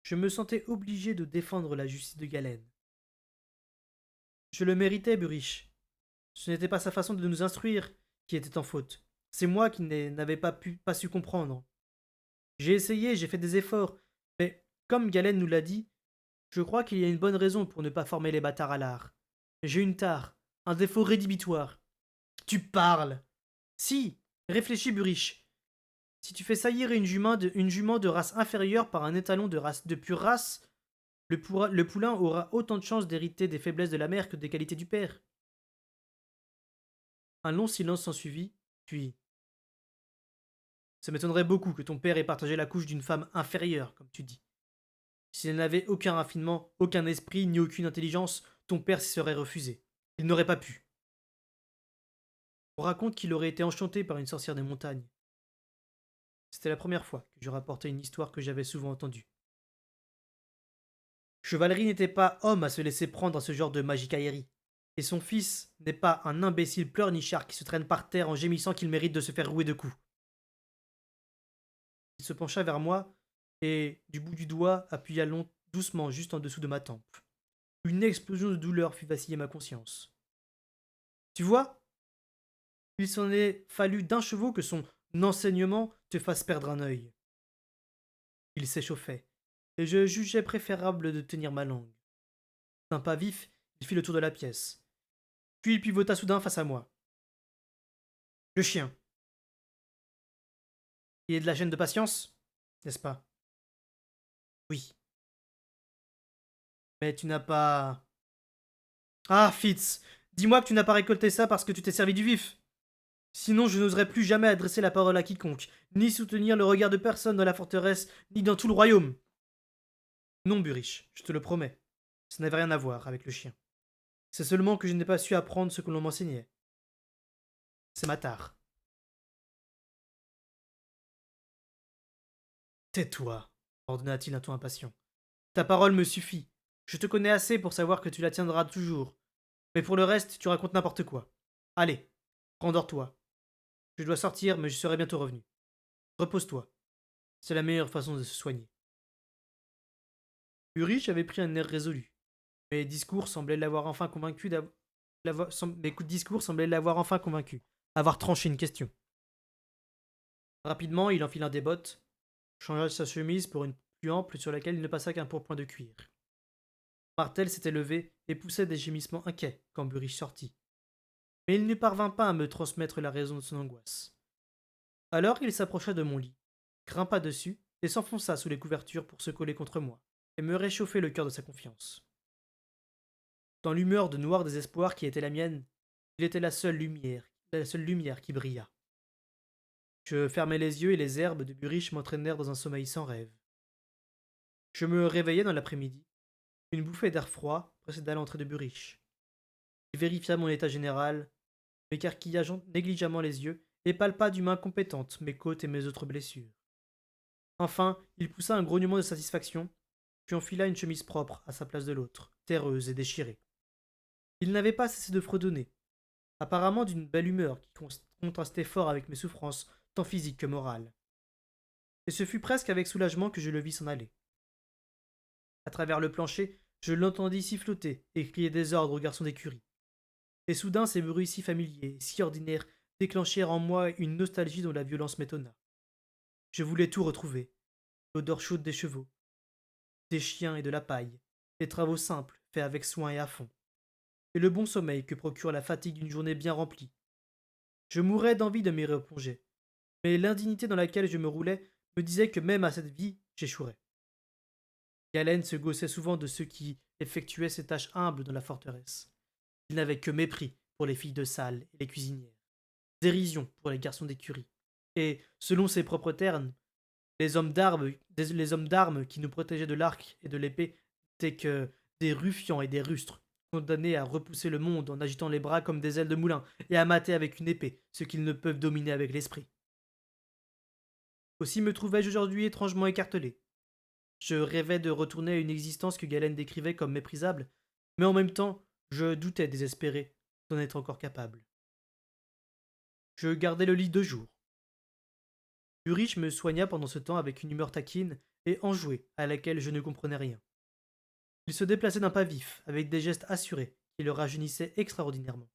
Je me sentais obligé de défendre la justice de Galen. Je le méritais, Burich. Ce n'était pas sa façon de nous instruire qui était en faute. C'est moi qui n'avais pas su comprendre. J'ai essayé, j'ai fait des efforts, mais comme Galen nous l'a dit, je crois qu'il y a une bonne raison pour ne pas former les bâtards à l'art. J'ai une tare, un défaut rédhibitoire. Tu parles. Si, réfléchis, Burich. Si tu fais saillir une jument de race inférieure par un étalon de pure race, le poulain aura autant de chances d'hériter des faiblesses de la mère que des qualités du père. Un long silence s'ensuivit, puis ça m'étonnerait beaucoup que ton père ait partagé la couche d'une femme inférieure, comme tu dis. S'il n'avait aucun raffinement, aucun esprit, ni aucune intelligence, ton père s'y serait refusé. Il n'aurait pas pu. On raconte qu'il aurait été enchanté par une sorcière des montagnes. C'était la première fois que je rapportais une histoire que j'avais souvent entendue. Chevalerie n'était pas homme à se laisser prendre à ce genre de magicaillerie. Et son fils n'est pas un imbécile pleurnichard qui se traîne par terre en gémissant qu'il mérite de se faire rouer de coups. Il se pencha vers moi et, du bout du doigt, appuya doucement juste en dessous de ma tempe. Une explosion de douleur fit vaciller ma conscience. Tu vois, il s'en est fallu d'un chevaux que son enseignement te fasse perdre un œil. Il s'échauffait, et je jugeais préférable de tenir ma langue. D'un pas vif, il fit le tour de la pièce. Puis il pivota soudain face à moi. Le chien. Il est de la chaîne de patience, n'est-ce pas? Oui. Mais tu n'as pas... Ah, Fitz, dis-moi que tu n'as pas récolté ça parce que tu t'es servi du vif. Sinon, je n'oserais plus jamais adresser la parole à quiconque, ni soutenir le regard de personne dans la forteresse, ni dans tout le royaume. Non, Burich, je te le promets. Ça n'avait rien à voir avec le chien. C'est seulement que je n'ai pas su apprendre ce que l'on m'enseignait. C'est ma tare. Tais-toi, ordonna-t-il d'un ton impatient. Ta parole me suffit. Je te connais assez pour savoir que tu la tiendras toujours. Mais pour le reste, tu racontes n'importe quoi. Allez, rendors-toi. Je dois sortir, mais je serai bientôt revenu. Repose-toi. C'est la meilleure façon de se soigner. Ulrich avait pris un air résolu. Mes discours semblaient l'avoir enfin convaincu mes coups de discours semblaient l'avoir enfin convaincu. Avoir tranché une question. Rapidement, il enfila des bottes, changea sa chemise pour une plus ample sur laquelle il ne passa qu'un pourpoint de cuir. Martel s'était levé et poussait des gémissements inquiets quand Burich sortit. Mais il ne parvint pas à me transmettre la raison de son angoisse. Alors il s'approcha de mon lit, grimpa dessus et s'enfonça sous les couvertures pour se coller contre moi et me réchauffer le cœur de sa confiance. Dans l'humeur de noir désespoir qui était la mienne, il était la seule lumière qui brilla. Je fermai les yeux et les herbes de Burich m'entraînèrent dans un sommeil sans rêve. Je me réveillai dans l'après-midi. Une bouffée d'air froid précéda l'entrée de Burich. Il vérifia mon état général, m'écarquilla négligemment les yeux et palpa d'une main compétente mes côtes et mes autres blessures. Enfin, il poussa un grognement de satisfaction, puis enfila une chemise propre à sa place de l'autre, terreuse et déchirée. Il n'avait pas cessé de fredonner, apparemment d'une belle humeur qui contrastait fort avec mes souffrances, tant physiques que morales. Et ce fut presque avec soulagement que je le vis s'en aller. À travers le plancher, je l'entendis siffloter et crier des ordres aux garçons d'écurie. Et soudain, ces bruits si familiers, si ordinaires, déclenchèrent en moi une nostalgie dont la violence m'étonna. Je voulais tout retrouver. L'odeur chaude des chevaux, des chiens et de la paille, les travaux simples, faits avec soin et à fond, et le bon sommeil que procure la fatigue d'une journée bien remplie. Je mourais d'envie de m'y replonger, mais l'indignité dans laquelle je me roulais me disait que même à cette vie, j'échouerais. Galen se gaussait souvent de ceux qui effectuaient ces tâches humbles dans la forteresse. Il n'avait que mépris pour les filles de salle et les cuisinières, dérision pour les garçons d'écurie, et, selon ses propres termes, les hommes d'armes qui nous protégeaient de l'arc et de l'épée n'étaient que des ruffians et des rustres, condamnés à repousser le monde en agitant les bras comme des ailes de moulin et à mater avec une épée ce qu'ils ne peuvent dominer avec l'esprit. Aussi me trouvais-je aujourd'hui étrangement écartelé. Je rêvais de retourner à une existence que Galen décrivait comme méprisable, mais en même temps, je doutais désespéré d'en être encore capable. Je gardais le lit 2 jours. Ulrich me soigna pendant ce temps avec une humeur taquine et enjouée à laquelle je ne comprenais rien. Il se déplaçait d'un pas vif, avec des gestes assurés, qui le rajeunissaient extraordinairement.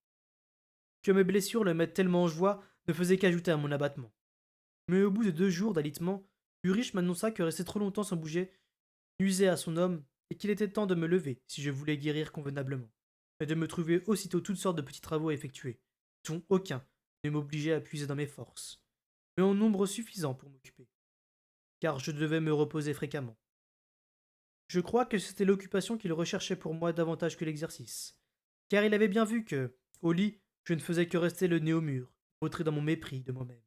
Que mes blessures le mettent tellement en joie ne faisait qu'ajouter à mon abattement. Mais au bout de 2 jours d'alitement, Ulrich m'annonça que rester trop longtemps sans bouger nuisait à son homme et qu'il était temps de me lever si je voulais guérir convenablement, et de me trouver aussitôt toutes sortes de petits travaux à effectuer, dont aucun ne m'obligeait à puiser dans mes forces, mais en nombre suffisant pour m'occuper, car je devais me reposer fréquemment. Je crois que c'était l'occupation qu'il recherchait pour moi davantage que l'exercice, car il avait bien vu que, au lit, je ne faisais que rester le nez au mur, vautré dans mon mépris de moi-même.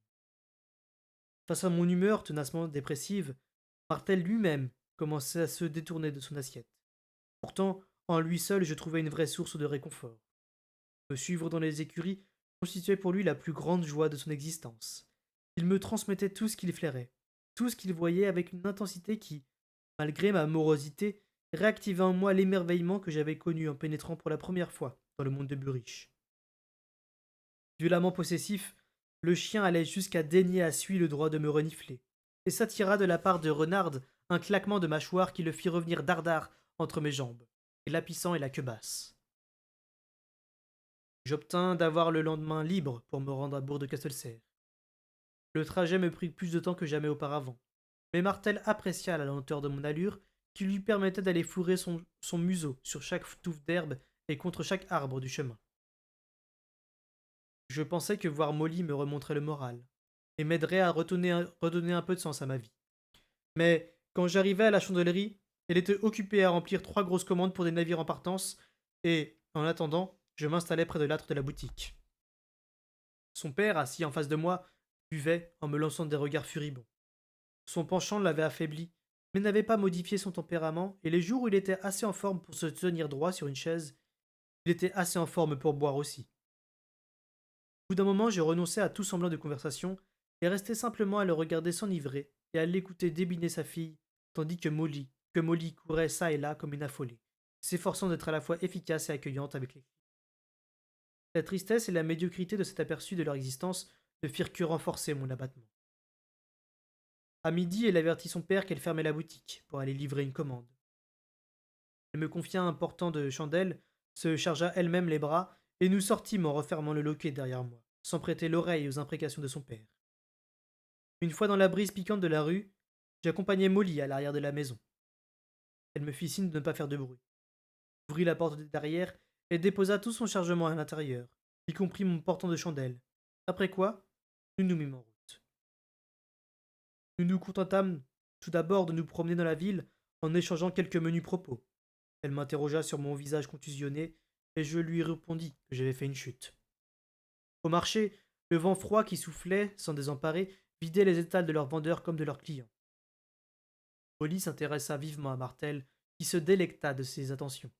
Face à mon humeur tenacement dépressive, Martel lui-même commençait à se détourner de son assiette. Pourtant, en lui seul, je trouvais une vraie source de réconfort. Me suivre dans les écuries constituait pour lui la plus grande joie de son existence. Il me transmettait tout ce qu'il flairait, tout ce qu'il voyait avec une intensité qui, malgré ma morosité, réactivait en moi l'émerveillement que j'avais connu en pénétrant pour la première fois dans le monde de Burich. Violemment possessif, le chien allait jusqu'à dénier à Sui le droit de me renifler, et s'attira de la part de Renard un claquement de mâchoire qui le fit revenir dardard entre mes jambes, et l'apissant et la queue basse. J'obtins d'avoir le lendemain libre pour me rendre à Bourg de Castelcerre. Le trajet me prit plus de temps que jamais auparavant, mais Martel apprécia la lenteur de mon allure qui lui permettait d'aller fourrer son museau sur chaque touffe d'herbe et contre chaque arbre du chemin. Je pensais que voir Molly me remonterait le moral et m'aiderait à redonner un peu de sens à ma vie. Mais quand j'arrivai à la chandelière, elle était occupée à remplir 3 grosses commandes pour des navires en partance, et, en attendant, je m'installai près de l'âtre de la boutique. Son père, assis en face de moi, buvait en me lançant des regards furibonds. Son penchant l'avait affaibli, mais n'avait pas modifié son tempérament, et les jours où il était assez en forme pour se tenir droit sur une chaise, il était assez en forme pour boire aussi. Au bout d'un moment, je renonçai à tout semblant de conversation et restai simplement à le regarder s'enivrer et à l'écouter débiner sa fille, tandis que Molly courait çà et là comme une affolée, s'efforçant d'être à la fois efficace et accueillante avec les filles. La tristesse et la médiocrité de cet aperçu de leur existence ne firent que renforcer mon abattement. À midi, elle avertit son père qu'elle fermait la boutique pour aller livrer une commande. Elle me confia un portant de chandelle, se chargea elle-même les bras, et nous sortîmes en refermant le loquet derrière moi, sans prêter l'oreille aux imprécations de son père. Une fois dans la brise piquante de la rue, j'accompagnai Molly à l'arrière de la maison. Elle me fit signe de ne pas faire de bruit, ouvrit la porte de derrière et déposa tout son chargement à l'intérieur, y compris mon portant de chandelle. Après quoi, nous nous mîmes en route. Nous nous contentâmes tout d'abord de nous promener dans la ville en échangeant quelques menus propos. Elle m'interrogea sur mon visage contusionné et je lui répondis que j'avais fait une chute. Au marché, le vent froid qui soufflait, sans désemparer, vidait les étals de leurs vendeurs comme de leurs clients. Molly s'intéressa vivement à Martel, qui se délecta de ses attentions.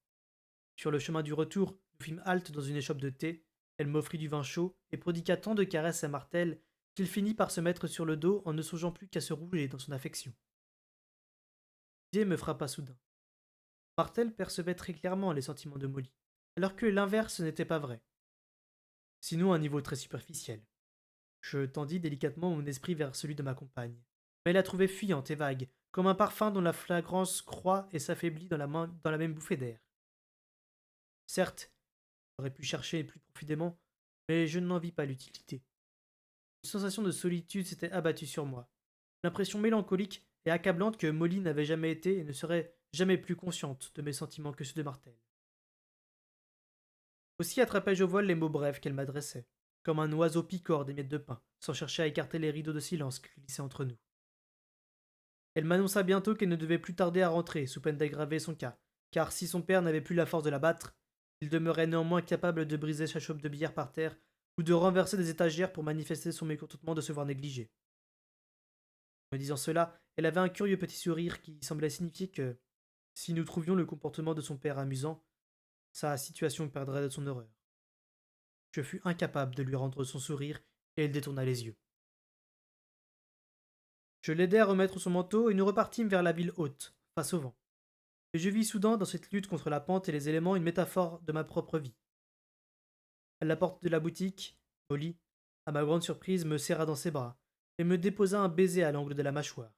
Sur le chemin du retour, nous fîmes halte dans une échoppe de thé. Elle m'offrit du vin chaud et prodigua tant de caresses à Martel qu'il finit par se mettre sur le dos en ne songeant plus qu'à se rouler dans son affection. L'idée me frappa soudain. Martel percevait très clairement les sentiments de Molly, alors que l'inverse n'était pas vrai, sinon à un niveau très superficiel. Je tendis délicatement mon esprit vers celui de ma compagne, mais elle la trouvait fuyante et vague, comme un parfum dont la flagrance croît et s'affaiblit dans la même bouffée d'air. Certes, j'aurais pu chercher plus profondément, mais je n'en vis pas l'utilité. Une sensation de solitude s'était abattue sur moi, l'impression mélancolique et accablante que Molly n'avait jamais été et ne serait jamais plus consciente de mes sentiments que ceux de Martel. Aussi attrapai-je au vol les mots brefs qu'elle m'adressait, comme un oiseau picore des miettes de pain, sans chercher à écarter les rideaux de silence qui glissaient entre nous. Elle m'annonça bientôt qu'elle ne devait plus tarder à rentrer, sous peine d'aggraver son cas, car si son père n'avait plus la force de la battre, il demeurait néanmoins capable de briser sa chope de billard par terre ou de renverser des étagères pour manifester son mécontentement de se voir négligé. En me disant cela, elle avait un curieux petit sourire qui semblait signifier que, si nous trouvions le comportement de son père amusant, sa situation perdrait de son horreur. Je fus incapable de lui rendre son sourire et il détourna les yeux. Je l'aidai à remettre son manteau et nous repartîmes vers la ville haute, face au vent. Et je vis soudain dans cette lutte contre la pente et les éléments une métaphore de ma propre vie. À la porte de la boutique, Molly, à ma grande surprise, me serra dans ses bras et me déposa un baiser à l'angle de la mâchoire.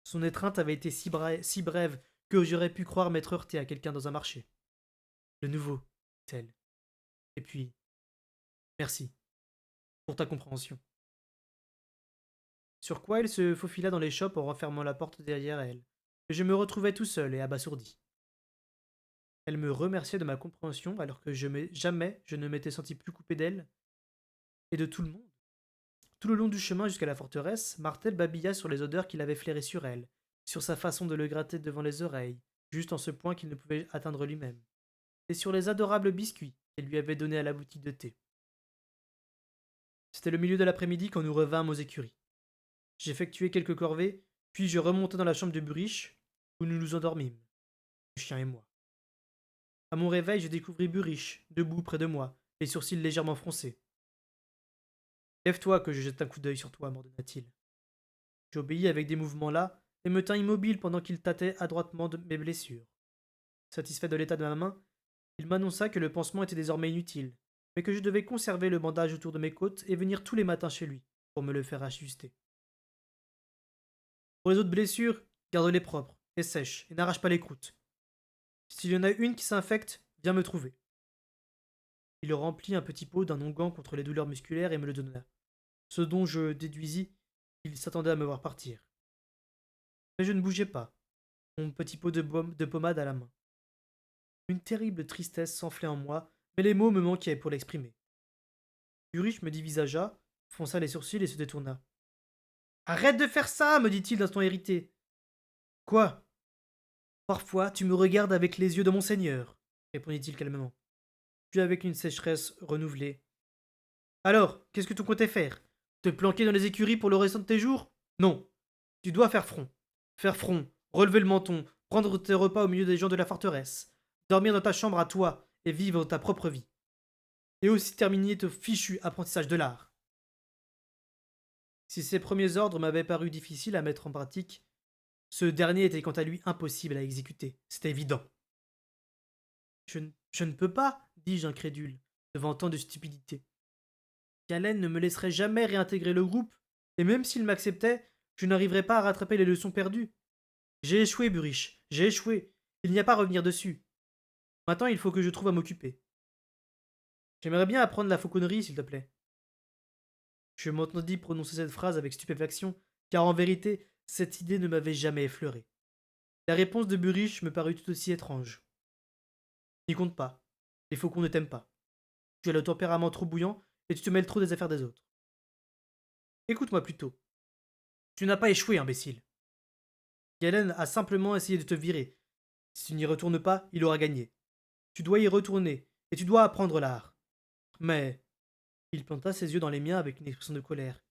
Son étreinte avait été si brève que j'aurais pu croire m'être heurté à quelqu'un dans un marché. De nouveau, dit-elle. Et puis, merci pour ta compréhension. Sur quoi elle se faufila dans les shops en refermant la porte derrière elle. Je me retrouvai tout seul et abasourdi. Elle me remerciait de ma compréhension alors que jamais je ne m'étais senti plus coupé d'elle et de tout le monde. Tout le long du chemin jusqu'à la forteresse, Martel babilla sur les odeurs qu'il avait flairées sur elle, sur sa façon de le gratter devant les oreilles, juste en ce point qu'il ne pouvait atteindre lui-même, et sur les adorables biscuits qu'elle lui avait donnés à la boutique de thé. C'était le milieu de l'après-midi quand nous revînmes aux écuries. J'effectuai quelques corvées, puis je remontai dans la chambre de Buriche, où nous nous endormîmes, le chien et moi. À mon réveil, je découvris Buriche, debout près de moi, les sourcils légèrement froncés. Lève-toi que je jette un coup d'œil sur toi, m'ordonna-t-il. J'obéis avec des mouvements là, et me tins immobile pendant qu'il tâtait adroitement de mes blessures. Satisfait de l'état de ma main, il m'annonça que le pansement était désormais inutile, mais que je devais conserver le bandage autour de mes côtes et venir tous les matins chez lui, pour me le faire ajuster. Pour les autres blessures, garde-les propres et sèches, et n'arrache pas les croûtes. S'il y en a une qui s'infecte, viens me trouver. Il remplit un petit pot d'un onguent contre les douleurs musculaires et me le donna, ce dont je déduisis qu'il s'attendait à me voir partir. Mais je ne bougeais pas, mon petit pot de pommade à la main. Une terrible tristesse s'enflait en moi, mais les mots me manquaient pour l'exprimer. Ulrich me dévisagea, fronça les sourcils et se détourna. Arrête de faire ça, me dit-il d'un ton irrité. Quoi? Parfois, tu me regardes avec les yeux de mon seigneur, répondit-il calmement. Puis avec une sécheresse renouvelée. Alors, qu'est-ce que tu comptais faire? Te planquer dans les écuries pour le restant de tes jours? Non. Tu dois faire front. Faire front, relever le menton, prendre tes repas au milieu des gens de la forteresse, dormir dans ta chambre à toi et vivre ta propre vie. Et aussi terminer ton fichu apprentissage de l'art. Si ces premiers ordres m'avaient paru difficiles à mettre en pratique, ce dernier était quant à lui impossible à exécuter, c'était évident. Je ne peux pas, dis-je incrédule, devant tant de stupidité. Galen ne me laisserait jamais réintégrer le groupe, et même s'il m'acceptait, je n'arriverais pas à rattraper les leçons perdues. J'ai échoué, Buriche, j'ai échoué. Il n'y a pas à revenir dessus. Maintenant, il faut que je trouve à m'occuper. J'aimerais bien apprendre la fauconnerie, s'il te plaît. Je m'entendis prononcer cette phrase avec stupéfaction, car en vérité, cette idée ne m'avait jamais effleuré. La réponse de Buriche me parut tout aussi étrange. N'y compte pas. Les faucons ne t'aiment pas. Tu as le tempérament trop bouillant et tu te mêles trop des affaires des autres. Écoute-moi plutôt. Tu n'as pas échoué, imbécile. Galen a simplement essayé de te virer. Si tu n'y retournes pas, il aura gagné. Tu dois y retourner, et tu dois apprendre l'art. Mais... Il planta ses yeux dans les miens avec une expression de colère.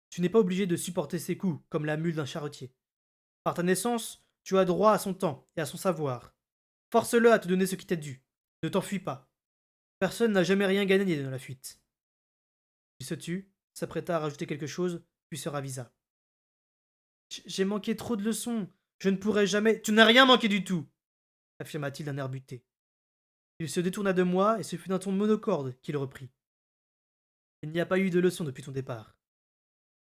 Tu n'es pas obligé de supporter ses coups, comme la mule d'un charretier. Par ta naissance, tu as droit à son temps et à son savoir. Force-le à te donner ce qui t'est dû. Ne t'enfuis pas. Personne n'a jamais rien gagné dans la fuite. Il se tut, s'apprêta à rajouter quelque chose, puis se ravisa. J'ai manqué trop de leçons. Je ne pourrai jamais. Tu n'as rien manqué du tout, affirma-t-il d'un air buté. Il se détourna de moi et ce fut d'un ton monocorde qu'il reprit. Il n'y a pas eu de leçon depuis ton départ.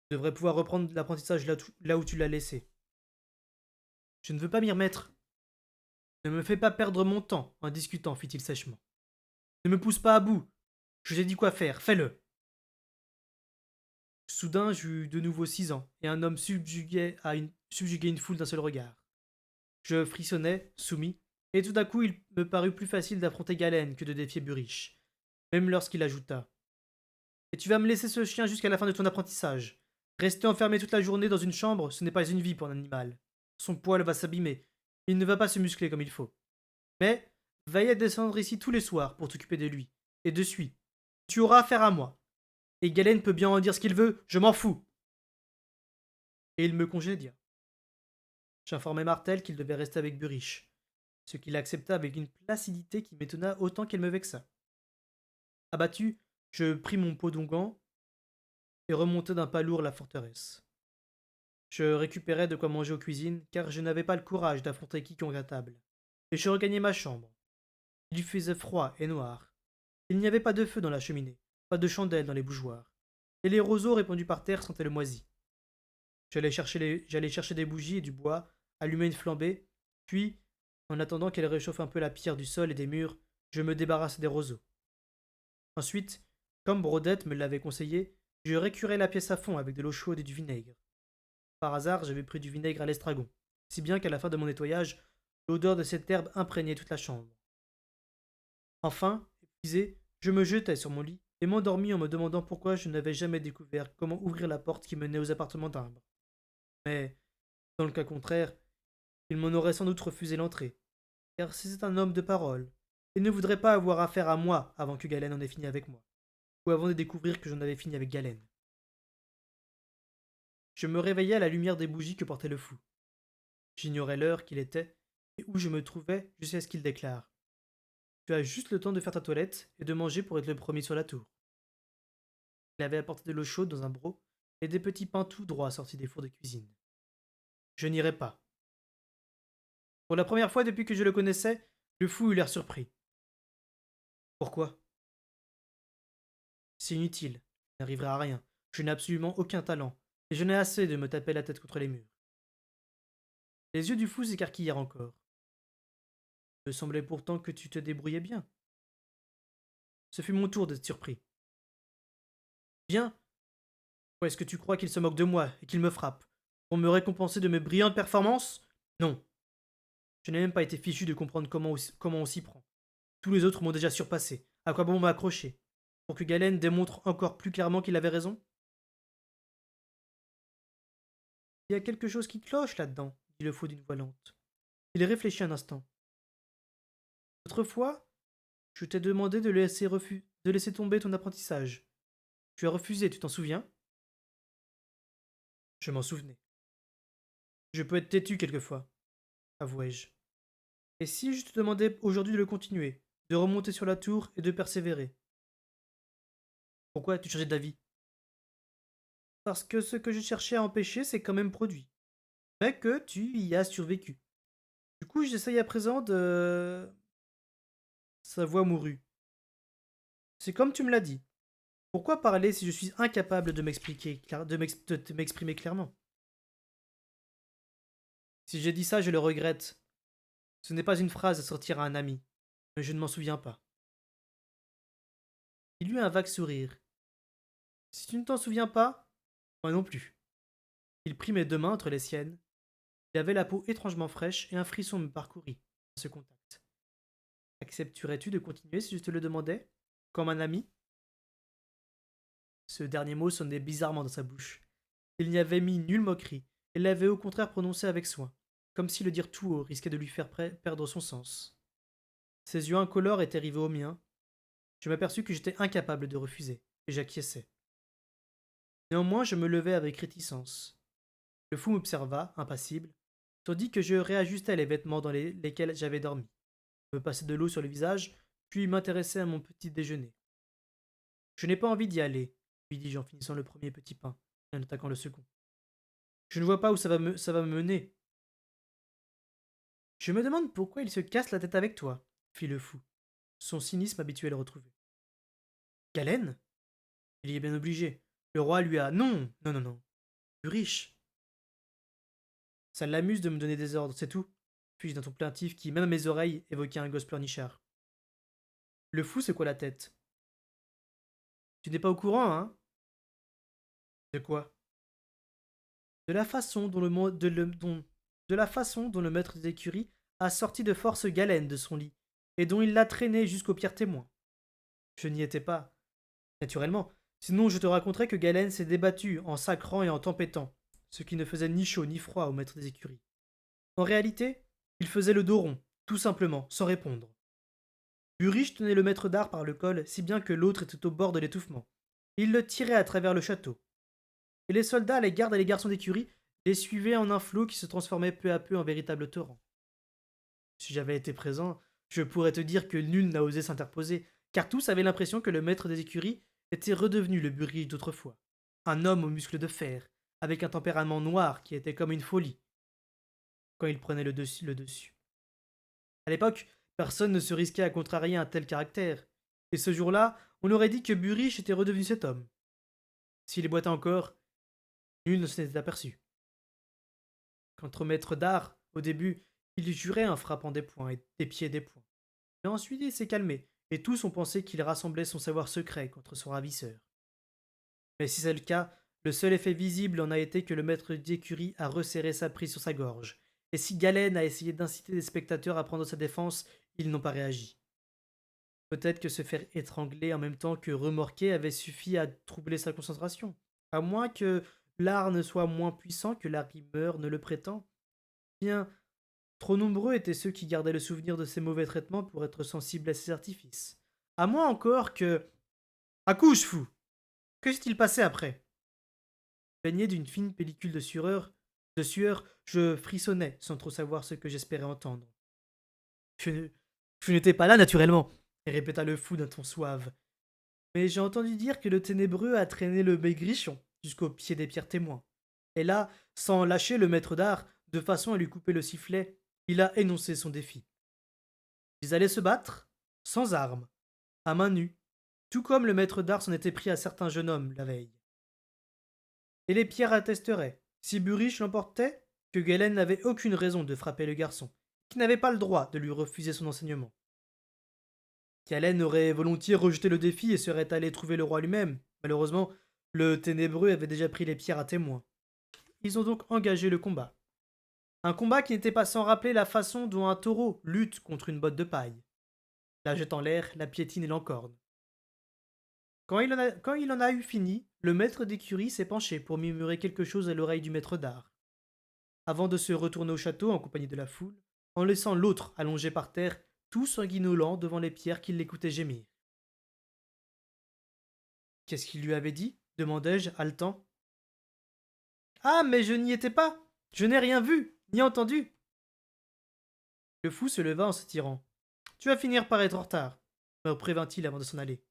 Tu devrais pouvoir reprendre l'apprentissage là où tu l'as laissé. Je ne veux pas m'y remettre. Ne me fais pas perdre mon temps en discutant, fit-il sèchement. Ne me pousse pas à bout. Je t'ai dit quoi faire, fais-le. Soudain, j'eus de nouveau 6 ans, et un homme subjuguait une foule d'un seul regard. Je frissonnais, soumis, et tout à coup il me parut plus facile d'affronter Galen que de défier Buriche, même lorsqu'il ajouta. Et tu vas me laisser ce chien jusqu'à la fin de ton apprentissage. Rester enfermé toute la journée dans une chambre, ce n'est pas une vie pour un animal. Son poil va s'abîmer, il ne va pas se muscler comme il faut. Mais, veille à descendre ici tous les soirs pour t'occuper de lui, et de suite. Tu auras affaire à moi. Et Galen peut bien en dire ce qu'il veut, je m'en fous. Et il me congédia. J'informai Martel qu'il devait rester avec Buriche. ce qu'il accepta avec une placidité qui m'étonna autant qu'elle me vexa. Abattu, je pris mon pot d'onguent et remontai d'un pas lourd la forteresse. Je récupérai de quoi manger aux cuisines, car je n'avais pas le courage d'affronter quiconque à table. Et je regagnai ma chambre. Il faisait froid et noir. Il n'y avait pas de feu dans la cheminée, pas de chandelle dans les bougeoirs, et les roseaux répandus par terre sentaient le moisi. J'allais chercher des bougies et du bois, allumer une flambée, puis, en attendant qu'elle réchauffe un peu la pierre du sol et des murs, je me débarrassai des roseaux. Ensuite, comme Brodette me l'avait conseillé, je récurais la pièce à fond avec de l'eau chaude et du vinaigre. Par hasard, j'avais pris du vinaigre à l'estragon, si bien qu'à la fin de mon nettoyage, l'odeur de cette herbe imprégnait toute la chambre. Enfin, épuisé, je me jetai sur mon lit et m'endormis en me demandant pourquoi je n'avais jamais découvert comment ouvrir la porte qui menait aux appartements d'Imbre. Mais, dans le cas contraire, il m'en aurait sans doute refusé l'entrée, car c'est un homme de parole, et ne voudrait pas avoir affaire à moi avant que Galen en ait fini avec moi, ou avant de découvrir que j'en avais fini avec Galen. Je me réveillai à la lumière des bougies que portait le fou. J'ignorais l'heure qu'il était, et où je me trouvais jusqu'à ce qu'il déclare. Tu as juste le temps de faire ta toilette et de manger pour être le premier sur la tour. Il avait apporté de l'eau chaude dans un broc et des petits pains tout droits sortis des fours de cuisine. Je n'irai pas. Pour la première fois depuis que je le connaissais, le fou eut l'air surpris. Pourquoi? C'est inutile. Je n'arriverai à rien. Je n'ai absolument aucun talent, et je n'ai assez de me taper la tête contre les murs. Les yeux du fou s'écarquillèrent encore. Il me semblait pourtant que tu te débrouillais bien. Ce fut mon tour d'être surpris. Bien? Ou est-ce que tu crois qu'il se moque de moi et qu'il me frappe pour me récompenser de mes brillantes performances? Non. Je n'ai même pas été fichu de comprendre comment on s'y prend. Tous les autres m'ont déjà surpassé. À quoi bon m'accrocher? Pour que Galen démontre encore plus clairement qu'il avait raison? Il y a quelque chose qui cloche là-dedans, dit le fou d'une voix lente. Il réfléchit un instant. Autrefois, je t'ai demandé de laisser tomber ton apprentissage. Tu as refusé, tu t'en souviens? Je m'en souvenais. Je peux être têtu quelquefois, avouai-je. Et si je te demandais aujourd'hui de le continuer, de remonter sur la tour et de persévérer? Pourquoi as-tu changé d'avis? Parce que ce que je cherchais à empêcher s'est quand même produit. Mais que tu y as survécu. Du coup, j'essaye à présent de... Sa voix mourut. C'est comme tu me l'as dit. Pourquoi parler si je suis incapable de de m'exprimer clairement? Si j'ai dit ça, je le regrette. Ce n'est pas une phrase à sortir à un ami, mais je ne m'en souviens pas. Il eut un vague sourire. Si tu ne t'en souviens pas, moi non plus. Il prit mes deux mains entre les siennes. Il avait la peau étrangement fraîche et un frisson me parcourut à ce contact. Accepterais-tu de continuer si je te le demandais? Comme un ami? Ce dernier mot sonnait bizarrement dans sa bouche. Il n'y avait mis nulle moquerie, et l'avait au contraire prononcé avec soin, comme si le dire tout haut risquait de lui faire perdre son sens. Ses yeux incolores étaient rivés aux miens. Je m'aperçus que j'étais incapable de refuser, et j'acquiesçai. Néanmoins, je me levai avec réticence. Le fou m'observa, impassible, tandis que je réajustais les vêtements dans lesquels j'avais dormi. Je me passai de l'eau sur le visage, puis m'intéressai à mon petit déjeuner. Je n'ai pas envie d'y aller, lui dis-je en finissant le premier petit pain et en attaquant le second. Je ne vois pas où ça va me mener. Je me demande pourquoi il se casse la tête avec toi, fit le fou, son cynisme habituel retrouvé. Galen? Il y est bien obligé. Le roi lui a. Non, non, non, non. Plus riche. Ça l'amuse de me donner des ordres, c'est tout. Puis-je d'un ton plaintif qui, même à mes oreilles, évoquait un gosse pleurnichard. Le fou secoua la tête. Tu n'es pas au courant, hein? De quoi? De la façon dont de la façon dont le maître des écuries a sorti de force Galen de son lit, et dont il l'a traîné jusqu'au pire témoin. Je n'y étais pas, naturellement, sinon je te raconterais que Galen s'est débattu en sacrant et en tempêtant, ce qui ne faisait ni chaud ni froid au maître des écuries. En réalité, il faisait le dos rond, tout simplement, sans répondre. Burich tenait le maître d'art par le col, si bien que l'autre était au bord de l'étouffement. Il le tirait à travers le château. Et les soldats, les gardes et les garçons d'écurie les suivaient en un flot qui se transformait peu à peu en véritable torrent. Si j'avais été présent, je pourrais te dire que nul n'a osé s'interposer, car tous avaient l'impression que le maître des écuries était redevenu le Burrich d'autrefois. Un homme aux muscles de fer, avec un tempérament noir qui était comme une folie quand il prenait le dessus. À l'époque, personne ne se risquait à contrarier un tel caractère, et ce jour-là, on aurait dit que Burrich était redevenu cet homme. S'il boitait encore, nul ne s'en était aperçu. Quant au maître d'art, au début, il jurait en frappant des poings et des pieds des poings. Mais ensuite il s'est calmé, et tous ont pensé qu'il rassemblait son savoir secret contre son ravisseur. Mais si c'est le cas, le seul effet visible en a été que le maître d'écurie a resserré sa prise sur sa gorge, et si Galen a essayé d'inciter les spectateurs à prendre sa défense, ils n'ont pas réagi. Peut-être que se faire étrangler en même temps que remorquer avait suffi à troubler sa concentration. À moins que l'art ne soit moins puissant que la rumeur ne le prétend. Bien, trop nombreux étaient ceux qui gardaient le souvenir de ces mauvais traitements pour être sensibles à ces artifices. À moins encore que... Accouche, fou! Que s'est-il passé après? Baigné d'une fine pellicule de sueur, je frissonnais sans trop savoir ce que j'espérais entendre. Je, je n'étais pas là, naturellement, répéta le fou d'un ton suave. Mais j'ai entendu dire que le ténébreux a traîné le maigrichon jusqu'au pied des pierres témoins. Et là, sans lâcher le maître d'art, de façon à lui couper le sifflet, il a énoncé son défi. Ils allaient se battre, sans armes, à main nue, tout comme le maître d'art s'en était pris à certains jeunes hommes la veille. Et les pierres attesteraient, si Burrich l'emportait, que Galen n'avait aucune raison de frapper le garçon, qui n'avait pas le droit de lui refuser son enseignement. Galen aurait volontiers rejeté le défi et serait allé trouver le roi lui-même. Malheureusement, le ténébreux avait déjà pris les pierres à témoin. Ils ont donc engagé le combat. Un combat qui n'était pas sans rappeler la façon dont un taureau lutte contre une botte de paille. La jette en l'air, la piétine et l'encorne. Quand il en a eu fini, le maître d'écurie s'est penché pour murmurer quelque chose à l'oreille du maître d'art, avant de se retourner au château en compagnie de la foule, en laissant l'autre allongé par terre, tout sanguinolent devant les pierres qui l'écoutaient gémir. Qu'est-ce qu'il lui avait dit demandai-je, haletant. Ah, mais je n'y étais pas. Je n'ai rien vu, ni entendu. Le fou se leva en s'étirant. Tu vas finir par être en retard, me prévint-il avant de s'en aller.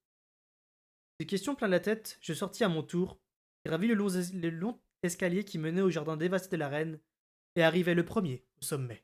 Des questions plein la tête, je sortis à mon tour, gravis le long escalier qui menait au jardin dévasté de la reine, et arrivai le premier au sommet.